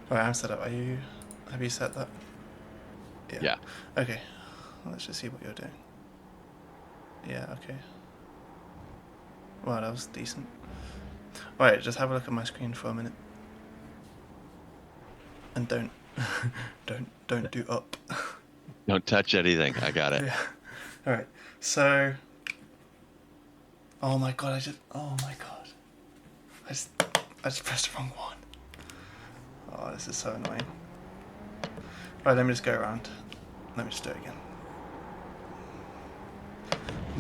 Alright, I'm set up. Have you set that? Yeah. Okay. Let's just see what you're doing. Yeah, okay. Wow, that was decent. Alright, just have a look at my screen for a minute. And don't don't do up. Don't touch anything. I got it. Yeah. Alright. So Oh my god, oh my god. I just, I just pressed the wrong one. Oh, this is so annoying. Right, let me just go around. Let me just do it again.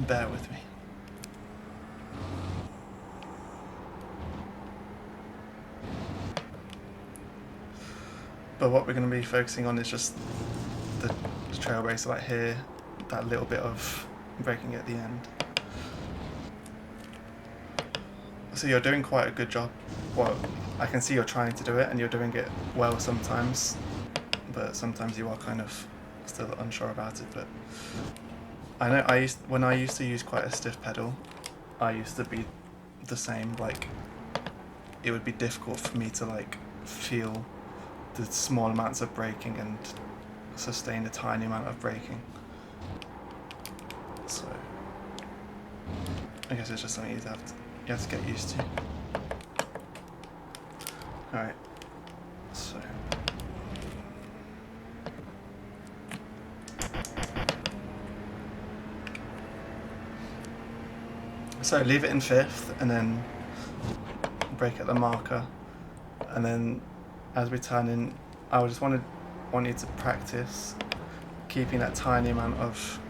Bear with me. But what we're going to be focusing on is just the trail race, like here, that little bit of braking at the end. So you're doing quite a good job. Well, I can see you're trying to do it and you're doing it well sometimes, but sometimes you are kind of still unsure about it. But I know when I used to use quite a stiff pedal, I used to be the same. Like, it would be difficult for me to like feel the small amounts of braking and sustain a tiny amount of braking. So I guess it's just something you have to get used to. Alright, so leave it in fifth and then brake at the marker, and then as we turn in, I just want you to practice keeping that tiny amount of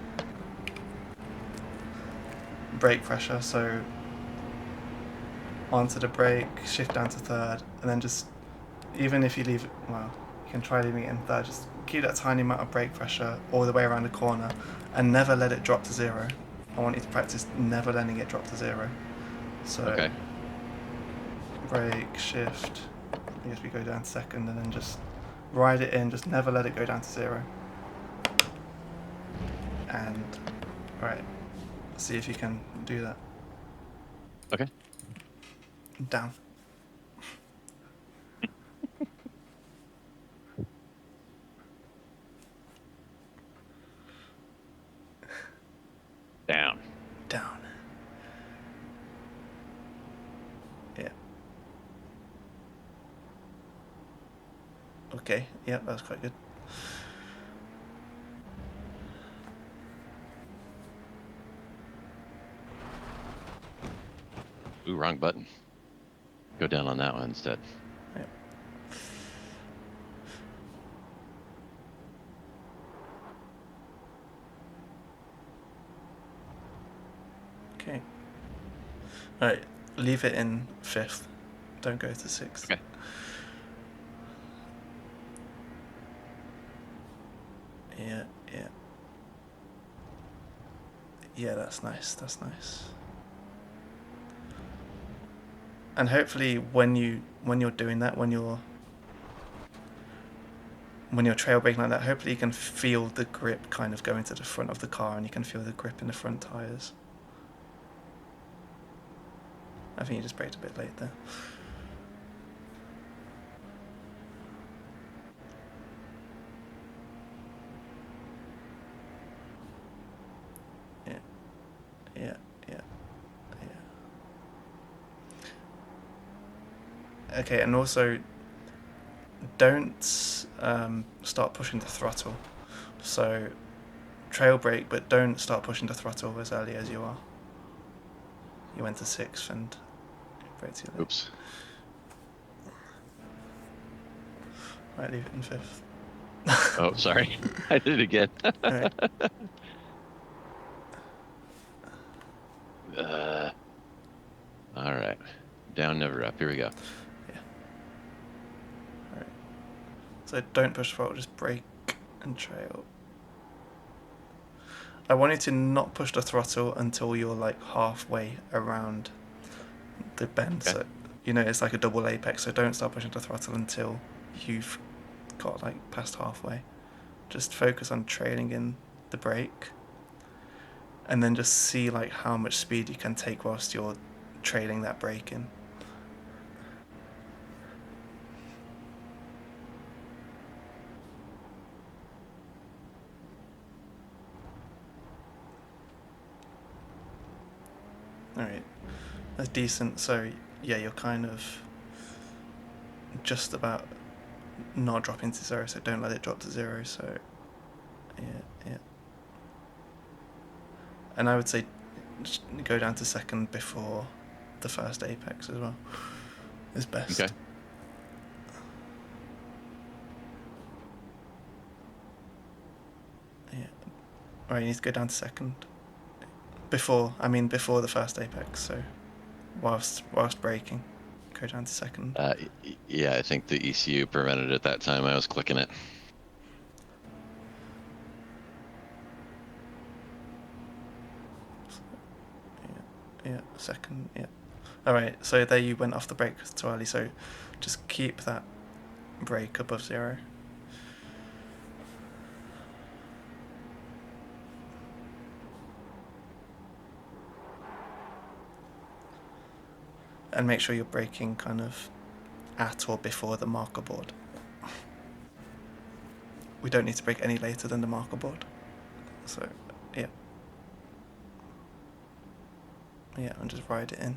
brake pressure. So onto the brake, shift down to third, and then just, even if you leave it, well, you can try leaving it in third, just keep that tiny amount of brake pressure all the way around the corner and never let it drop to zero. I want you to practice never letting it drop to zero. So Okay. brake, shift, I guess we go down to second, and then just ride it in, just never let it go down to zero. And right, see if you can do that. Okay. Down. Down. Down. Yeah. Okay, yeah, that was quite good. Ooh, wrong button. Go down on that one instead. Yeah. Okay. Alright, leave it in fifth. Don't go to sixth. Okay. Yeah, yeah. Yeah, that's nice, that's nice. And hopefully when you're doing that, when you're trail braking like that, hopefully you can feel the grip kind of going to the front of the car, and you can feel the grip in the front tyres. I think you just braked a bit late there. Yeah, yeah, yeah, yeah. Okay, and also don't start pushing the throttle. So trail brake, but don't start pushing the throttle as early as you are. You went to sixth and braked too late. Oops. Right, leave it in fifth. Oh, sorry. I did it again. Right. All right. Down, never up. Here we go. Yeah. Alright. So don't push throttle, just brake and trail. I want you to not push the throttle until you're like halfway around the bend. Okay. So it's like a double apex. So don't start pushing the throttle until you've got like past halfway. Just focus on trailing in the brake, and then just see like how much speed you can take whilst you're trailing that brake in. Alright, that's decent. So yeah, you're kind of just about not dropping to zero, so don't let it drop to zero. So yeah. And I would say just go down to second before the first apex as well is best. Okay. Yeah. Alright, you need to go down to second before the first apex. So whilst braking, go down to second. Yeah, I think the ECU prevented it that time. I was clicking it. Yeah, second. Yeah. All right. So there you went off the brake too early. So just keep that brake above 0. And make sure you're braking kind of at or before the marker board. We don't need to brake any later than the marker board. So, yeah. Yeah, and just ride it in.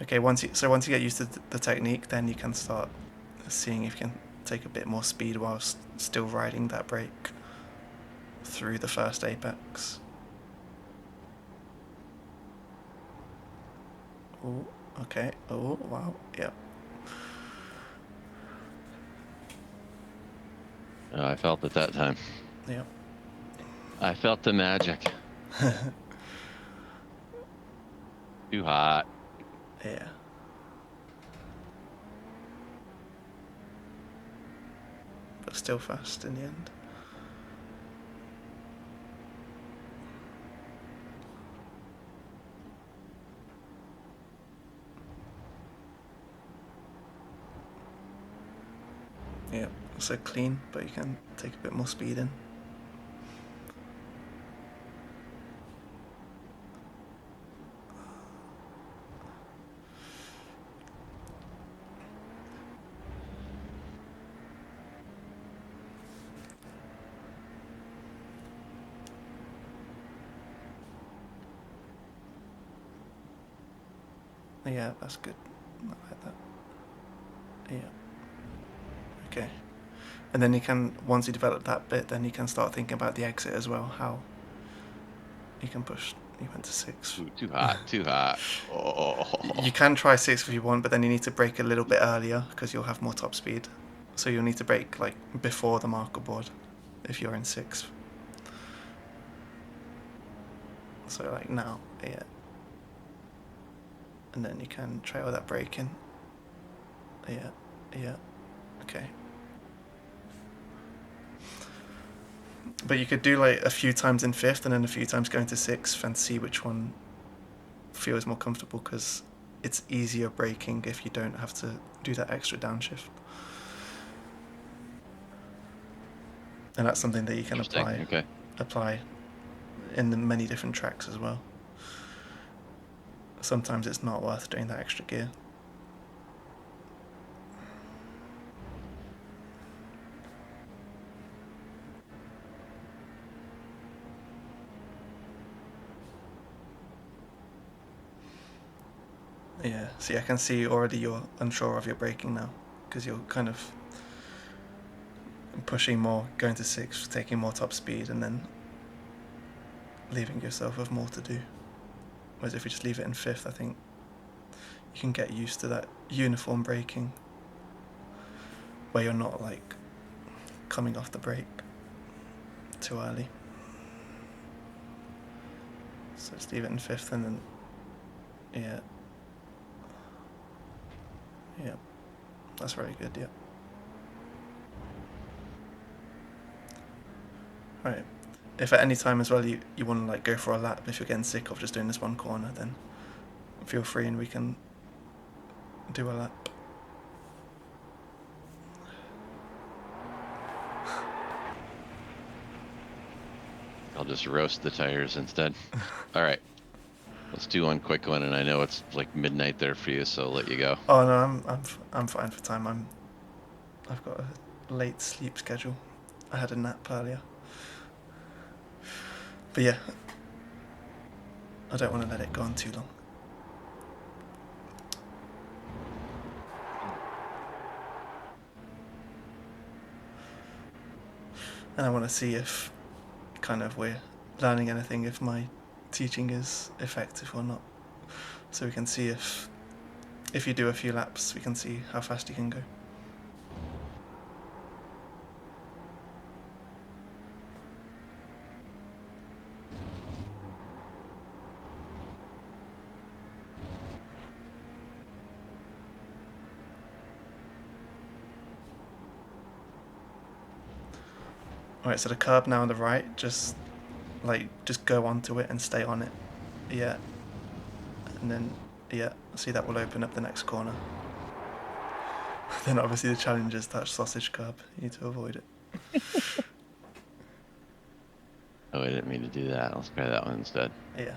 Okay, once you get used to the technique, then you can start seeing if you can take a bit more speed whilst still riding that brake through the first apex. Oh, okay. Oh, wow. Yeah. Oh, I felt it that time. Yeah. I felt the magic. Too hot. Yeah. But still fast in the end. Yeah, so clean, but you can take a bit more speed in. Yeah, that's good. I like that. Yeah. Okay. And then you can, once you develop that bit, then you can start thinking about the exit as well, how you can push. You went to 6. Ooh, too hot. Too hot. Oh. You can try 6 if you want, but then you need to brake a little bit earlier because you'll have more top speed. So you'll need to brake like before the marker board if you're in 6. So like now, yeah. And then you can trail that brake in. Yeah, yeah, okay. But you could do like a few times in 5th and then a few times going to 6th and see which one feels more comfortable because it's easier braking if you don't have to do that extra downshift. And that's something that you can apply in the many different tracks as well. Sometimes it's not worth doing that extra gear. Yeah, see, I can see already you're unsure of your braking now because you're kind of pushing more, going to 6, taking more top speed, and then leaving yourself with more to do. Whereas if you just leave it in 5th, I think you can get used to that uniform braking where you're not like coming off the brake too early. So just leave it in 5th and then, yeah. Yeah, that's very good, yeah. Right. If at any time as well you want to like go for a lap, if you're getting sick of just doing this one corner, then feel free and we can do a lap. I'll just roast the tires instead. All right. Let's do one quick one, and I know it's like midnight there for you, so I'll let you go. Oh no, I'm fine for time. I've got a late sleep schedule. I had a nap earlier. But yeah, I don't want to let it go on too long. And I want to see if kind of we're learning anything, if my teaching is effective or not. So we can see if you do a few laps, we can see how fast you can go. Alright, so the curb now on the right, just go onto it and stay on it. Yeah. And then, yeah, see that will open up the next corner. Then obviously the challenge is that sausage curb. You need to avoid it. Oh, I didn't mean to do that. Let's try that one instead. Yeah.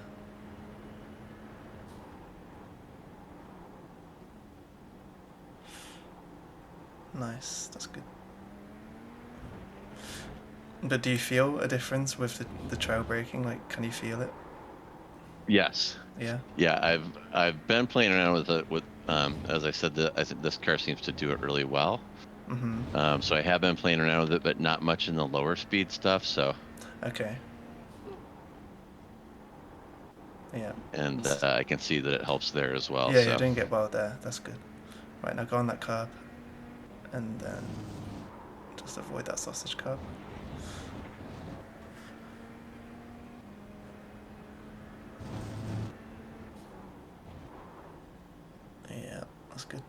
Nice, that's good. But do you feel a difference with the trail braking? Like, can you feel it? Yes. Yeah. Yeah, I've been playing around with it as I said, I think this car seems to do it really well. Mm-hmm. So I have been playing around with it, but not much in the lower speed stuff. So. Okay. Yeah. And I can see that it helps there as well. Yeah, So. you're doing it well there. That's good. Right, now go on that curb. And then just avoid that sausage curb. Yeah, that's good.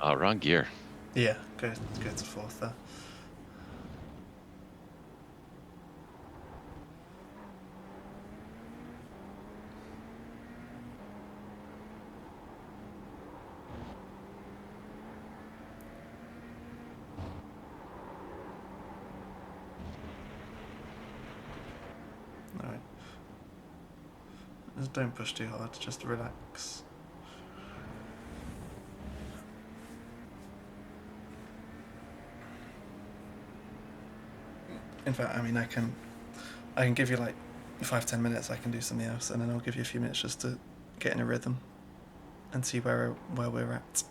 Oh, wrong gear. Yeah, go to fourth there. Alright. Just don't push too hard, just relax. In fact, I mean, I can give you like 5-10 minutes. I can do something else, and then I'll give you a few minutes just to get in a rhythm and see where we're at.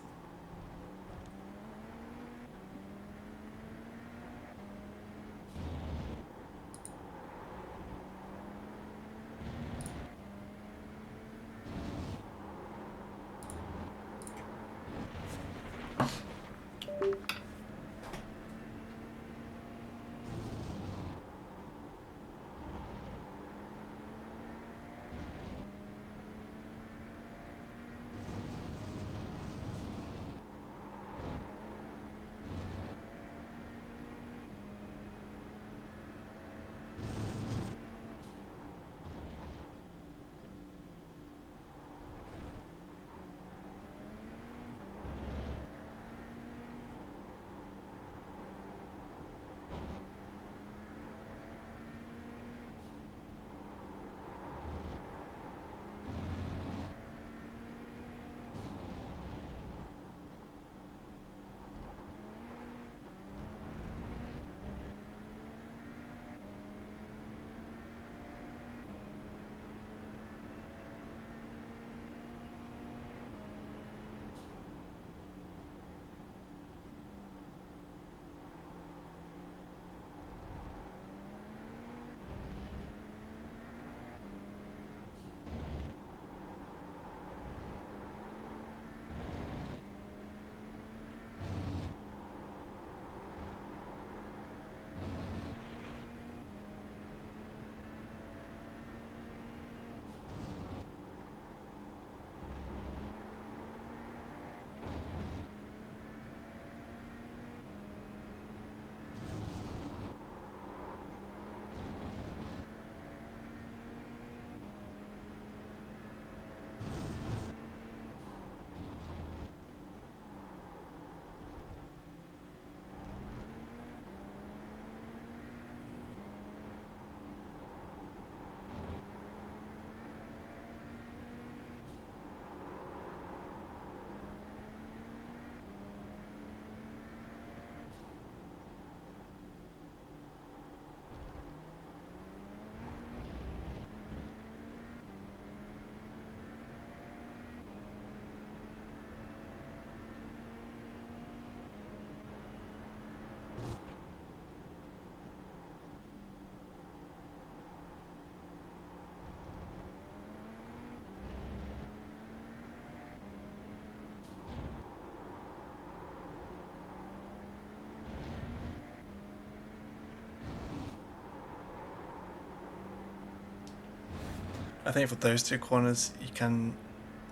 I think for those two corners, you can.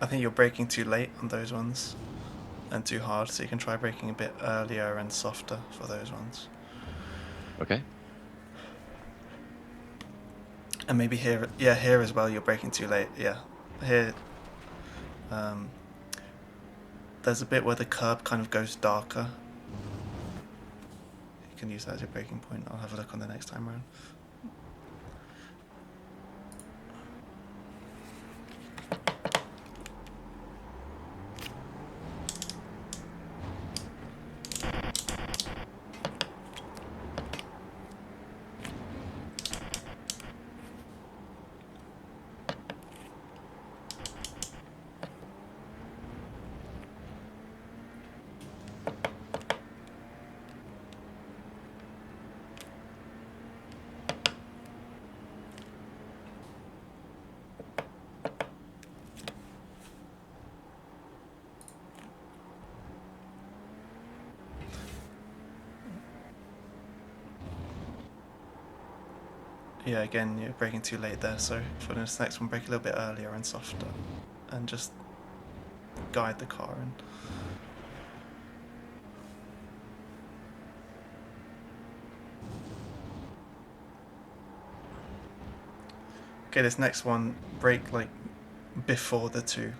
I think you're braking too late on those ones and too hard, so you can try braking a bit earlier and softer for those ones. Okay. And maybe here, yeah, here as well, you're braking too late. Yeah, here, um, there's a bit where the curb kind of goes darker. You can use that as your braking point. I'll have a look on the next time around. Yeah, again, you're braking too late there, so for this next one, brake a little bit earlier and softer, and just guide the car in. Okay, this next one, brake like before the two,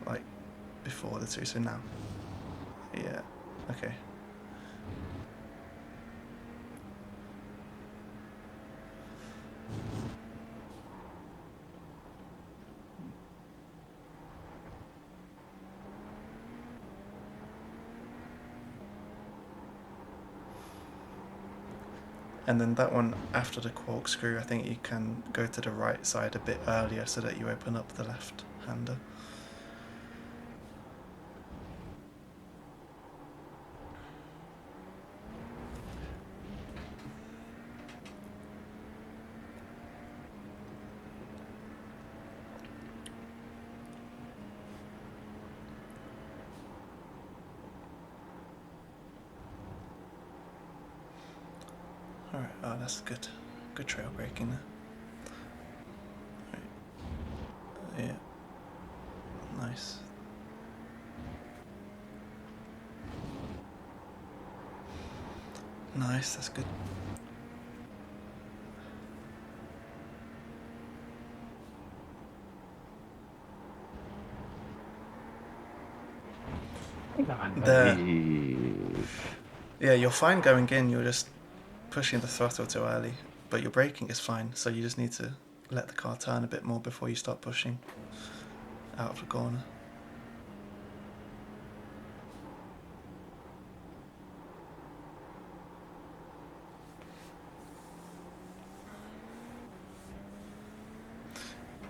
so now. Yeah, okay. And then that one after the corkscrew, I think you can go to the right side a bit earlier so that you open up the left hander. Alright, oh, that's good. Good trail braking there. Right. Yeah. Nice. Nice, that's good. There. Yeah, you're fine going in, you're just pushing the throttle too early, but your braking is fine, so you just need to let the car turn a bit more before you start pushing out of the corner.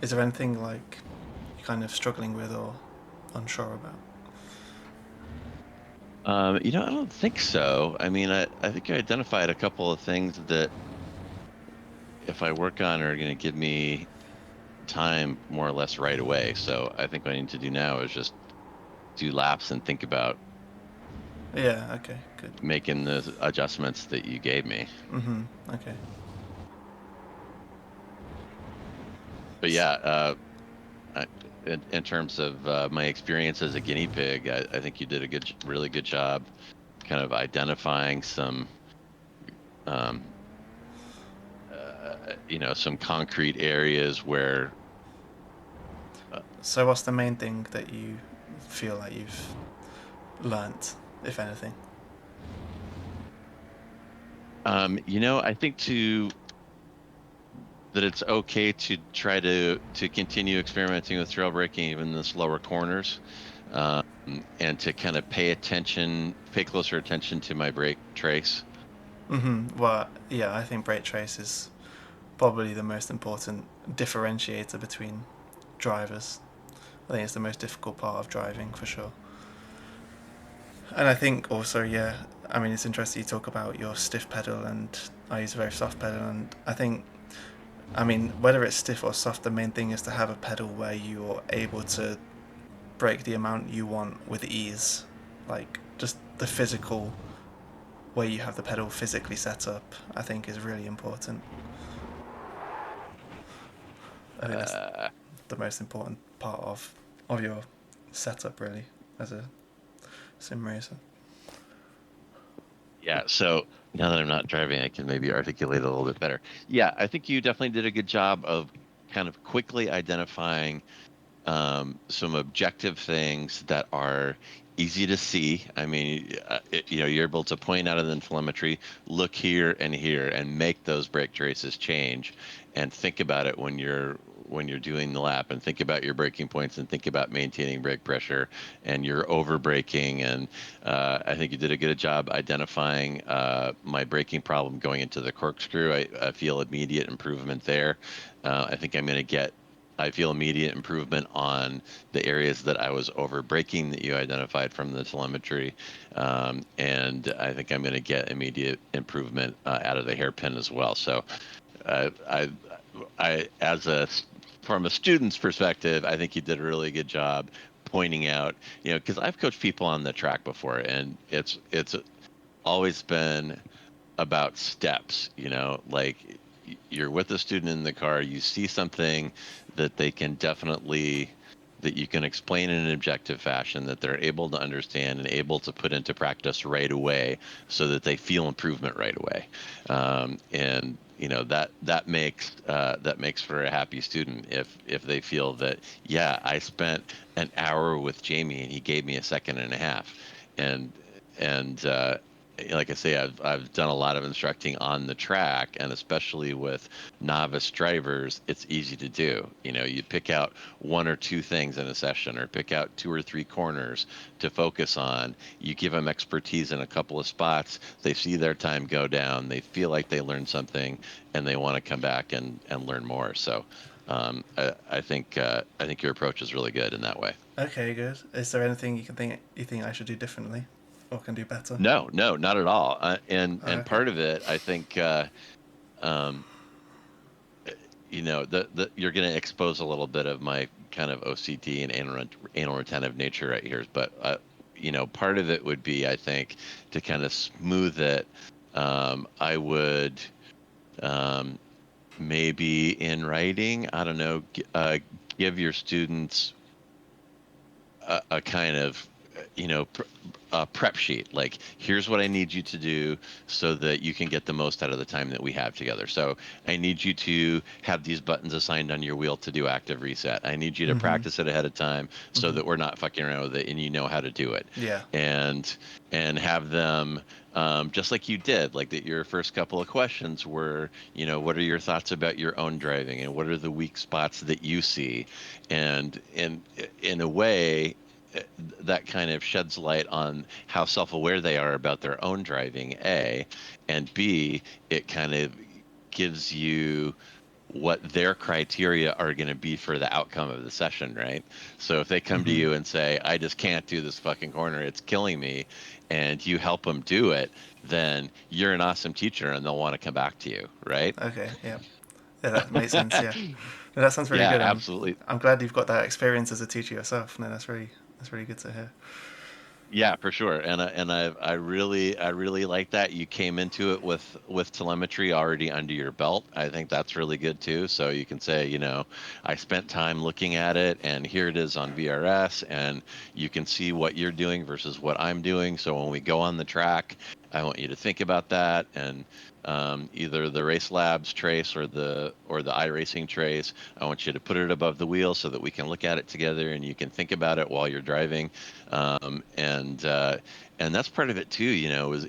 Is there anything like you're kind of struggling with or unsure about? I don't think so. I mean, I think I identified a couple of things that if I work on are going to give me time more or less right away. So I think what I need to do now is just do laps and think about Yeah, okay, good. making the adjustments that you gave me. Okay. But yeah, in terms of my experience as a guinea pig, I think you did a really good job kind of identifying some some concrete areas where So what's the main thing that you feel like you've learnt, if anything? I think that it's okay to try to continue experimenting with trail braking even in the slower corners, and to kind of pay closer attention to my brake trace. Well, yeah, I think brake trace is probably the most important differentiator between drivers. I think it's the most difficult part of driving for sure. And I think also, yeah, I mean, it's interesting you talk about your stiff pedal, and I use a very soft pedal, and I mean, whether it's stiff or soft, the main thing is to have a pedal where you're able to brake the amount you want with ease. Like, just the physical way you have the pedal physically set up, I think is really important. I think that's the most important part of your setup, really, as a sim racer. Yeah, so now that I'm not driving, I can maybe articulate it a little bit better. Yeah, I think you definitely did a good job of kind of quickly identifying some objective things that are easy to see. I mean, you're able to point out in the telemetry, look here, and make those brake traces change, and think about it when you're doing the lap, and think about your braking points, and think about maintaining brake pressure, and you're over braking. And I think you did a good job identifying my braking problem going into the corkscrew. I feel immediate improvement there. I feel immediate improvement on the areas that I was over braking that you identified from the telemetry. And I think I'm going to get immediate improvement out of the hairpin as well. So uh, I, from a student's perspective, I think you did a really good job pointing out, because I've coached people on the track before, and it's always been about steps, like you're with a student in the car, you see something that they can definitely that you can explain in an objective fashion that they're able to understand and able to put into practice right away so that they feel improvement right away. And that makes for a happy student if they feel that, yeah, I spent an hour with Jamie and he gave me a second and a half. And and like I say, I've done a lot of instructing on the track, and especially with novice drivers, it's easy to do. You pick out one or two things in a session, or pick out two or three corners to focus on. You give them expertise in a couple of spots. They see their time go down. They feel like they learned something, and they want to come back and learn more. So, I think your approach is really good in that way. Okay, good. Is there anything you think I should do differently, or can do better? No, no, not at all. And Okay. part of it, I think, um, the you're going to expose a little bit of my kind of OCD and anal retentive nature right here. But part of it would be, I think, to kind of smooth it. I would, um, maybe in writing, I don't know, give your students a kind of a prep sheet, like, here's what I need you to do so that you can get the most out of the time that we have together. So I need you to have these buttons assigned on your wheel to do active reset. I need you to Mm-hmm. practice it ahead of time so Mm-hmm. that we're not fucking around with it and you know how to do it. Yeah. And and have them, just like you did, like that your first couple of questions were, what are your thoughts about your own driving, and what are the weak spots that you see. And in a way, that kind of sheds light on how self-aware they are about their own driving, A, and B, it kind of gives you what their criteria are going to be for the outcome of the session, right? So if they come to Mm-hmm. you and say, I just can't do this fucking corner, it's killing me, and you help them do it, then you're an awesome teacher and they'll want to come back to you, right? Okay. Yeah. Yeah, that makes sense. Yeah. No, that sounds really Yeah, good. absolutely. I'm glad you've got that experience as a teacher yourself. No, that's really good to hear. Yeah, for sure. And I really like that you came into it with telemetry already under your belt. I think that's really good too. So you can say, I spent time looking at it, and here it is on VRS, and you can see what you're doing versus what I'm doing. So when we go on the track, I want you to think about that, and either the Race Labs trace or the iRacing trace. I want you to put it above the wheel so that we can look at it together, and you can think about it while you're driving. And that's part of it too,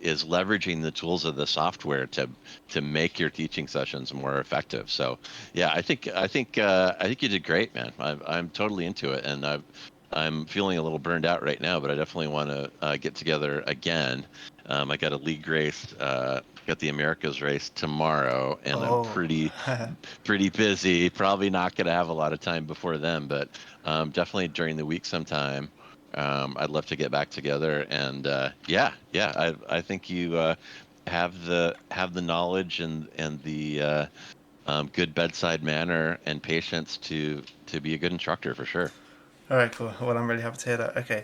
is leveraging the tools of the software to make your teaching sessions more effective. So yeah, I think you did great, man. I'm totally into it, and I'm feeling a little burned out right now, but I definitely want to get together again. I got a league race, got the Americas race tomorrow, and I'm Oh. pretty busy. Probably not going to have a lot of time before then, but definitely during the week sometime. I'd love to get back together, and yeah, I think you have the knowledge and the good bedside manner and patience to be a good instructor for sure. All right, cool. Well, I'm really happy to hear that. Okay.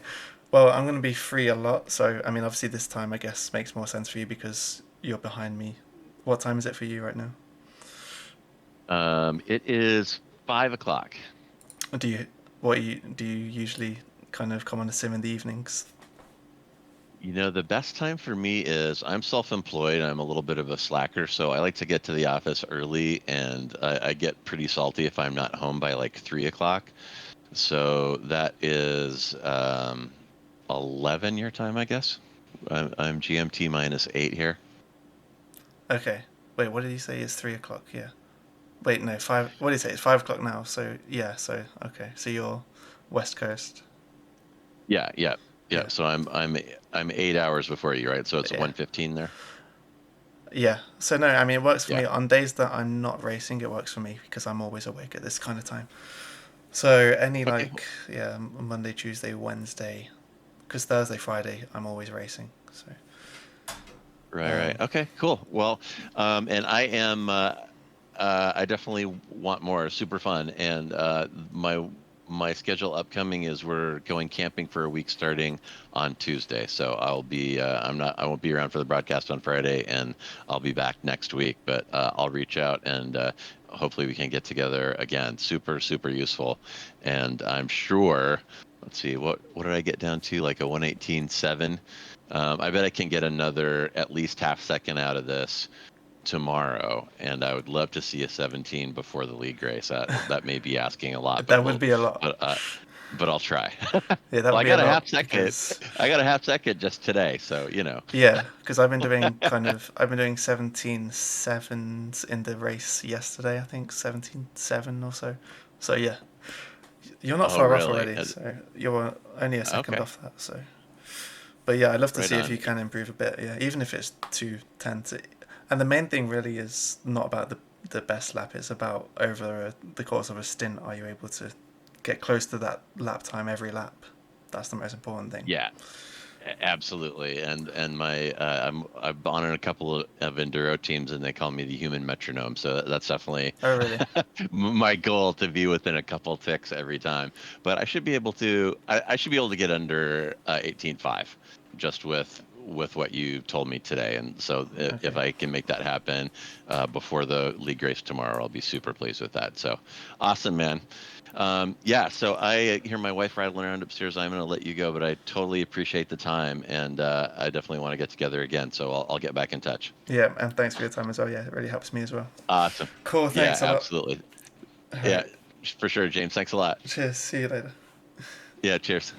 Well, I'm going to be free a lot, so I mean, obviously this time I guess makes more sense for you because you're behind me. What time is it for you right now? It is 5 o'clock. Do you what you do you usually kind of come on the sim in the evenings? The best time for me is I'm self-employed. I'm a little bit of a slacker, so I like to get to the office early, and I get pretty salty if I'm not home by like 3 o'clock. So that is 11 your time, I guess. I'm GMT -8 here. Okay. Wait, what did you say? It's 3 o'clock. Yeah. Wait, no, five. What did you say? It's 5 o'clock now. So yeah. So okay. So you're West Coast. Yeah, yeah, yeah. Yeah. So I'm 8 hours before you, right? So it's Yeah. 1:15 there. Yeah. So no, I mean it works for Yeah. me on days that I'm not racing. It works for me because I'm always awake at this kind of time. So any Okay. like yeah Monday, Tuesday, Wednesday, because Thursday, Friday I'm always racing. So Right, um right. Okay, cool. Well, and I definitely want more. Super fun. And my schedule upcoming is we're going camping for a week starting on Tuesday. So I won't be around for the broadcast on Friday, and I'll be back next week. But I'll reach out and hopefully we can get together again. Super, super useful. And I'm sure. Let's see, what did I get down to? Like a 118.7. I bet I can get another at least half second out of this tomorrow, and I would love to see a 17 before the league race. That may be asking a lot, that would be a lot. but uh, but I'll try. Yeah, that Well, would I be a got a lot half second. because I got a half second just today, so you know. yeah, because I've been doing 17.7s in the race yesterday. I think 17.7 or so. So yeah, you're not Oh, far off really? already. So you're only a second Okay, off that. So, but yeah, I'd love to right see if on. you can improve a bit. Yeah, even if it's 2:10 to, and the main thing really is not about the best lap. It's about over the course of a stint, are you able to get close to that lap time every lap? That's the most important thing. Yeah, absolutely. And I'm on a couple of enduro teams, and they call me the human metronome. So that's definitely Oh really? my goal, to be within a couple ticks every time. But I should be able to. I should be able to get under 18.5 just with what you told me today. And so if Okay. I can make that happen before the league race tomorrow, I'll be super pleased with that. So awesome, man. Yeah, so I hear my wife rattling around upstairs. I'm going to let you go, but I totally appreciate the time, and I definitely want to get together again. So I'll get back in touch. Yeah, and thanks for your time as well. Yeah, it really helps me as well. Awesome. Cool, Yeah, thanks a lot. absolutely. All Yeah, right. for sure, James. Thanks a lot. Cheers. See you later. Yeah, cheers.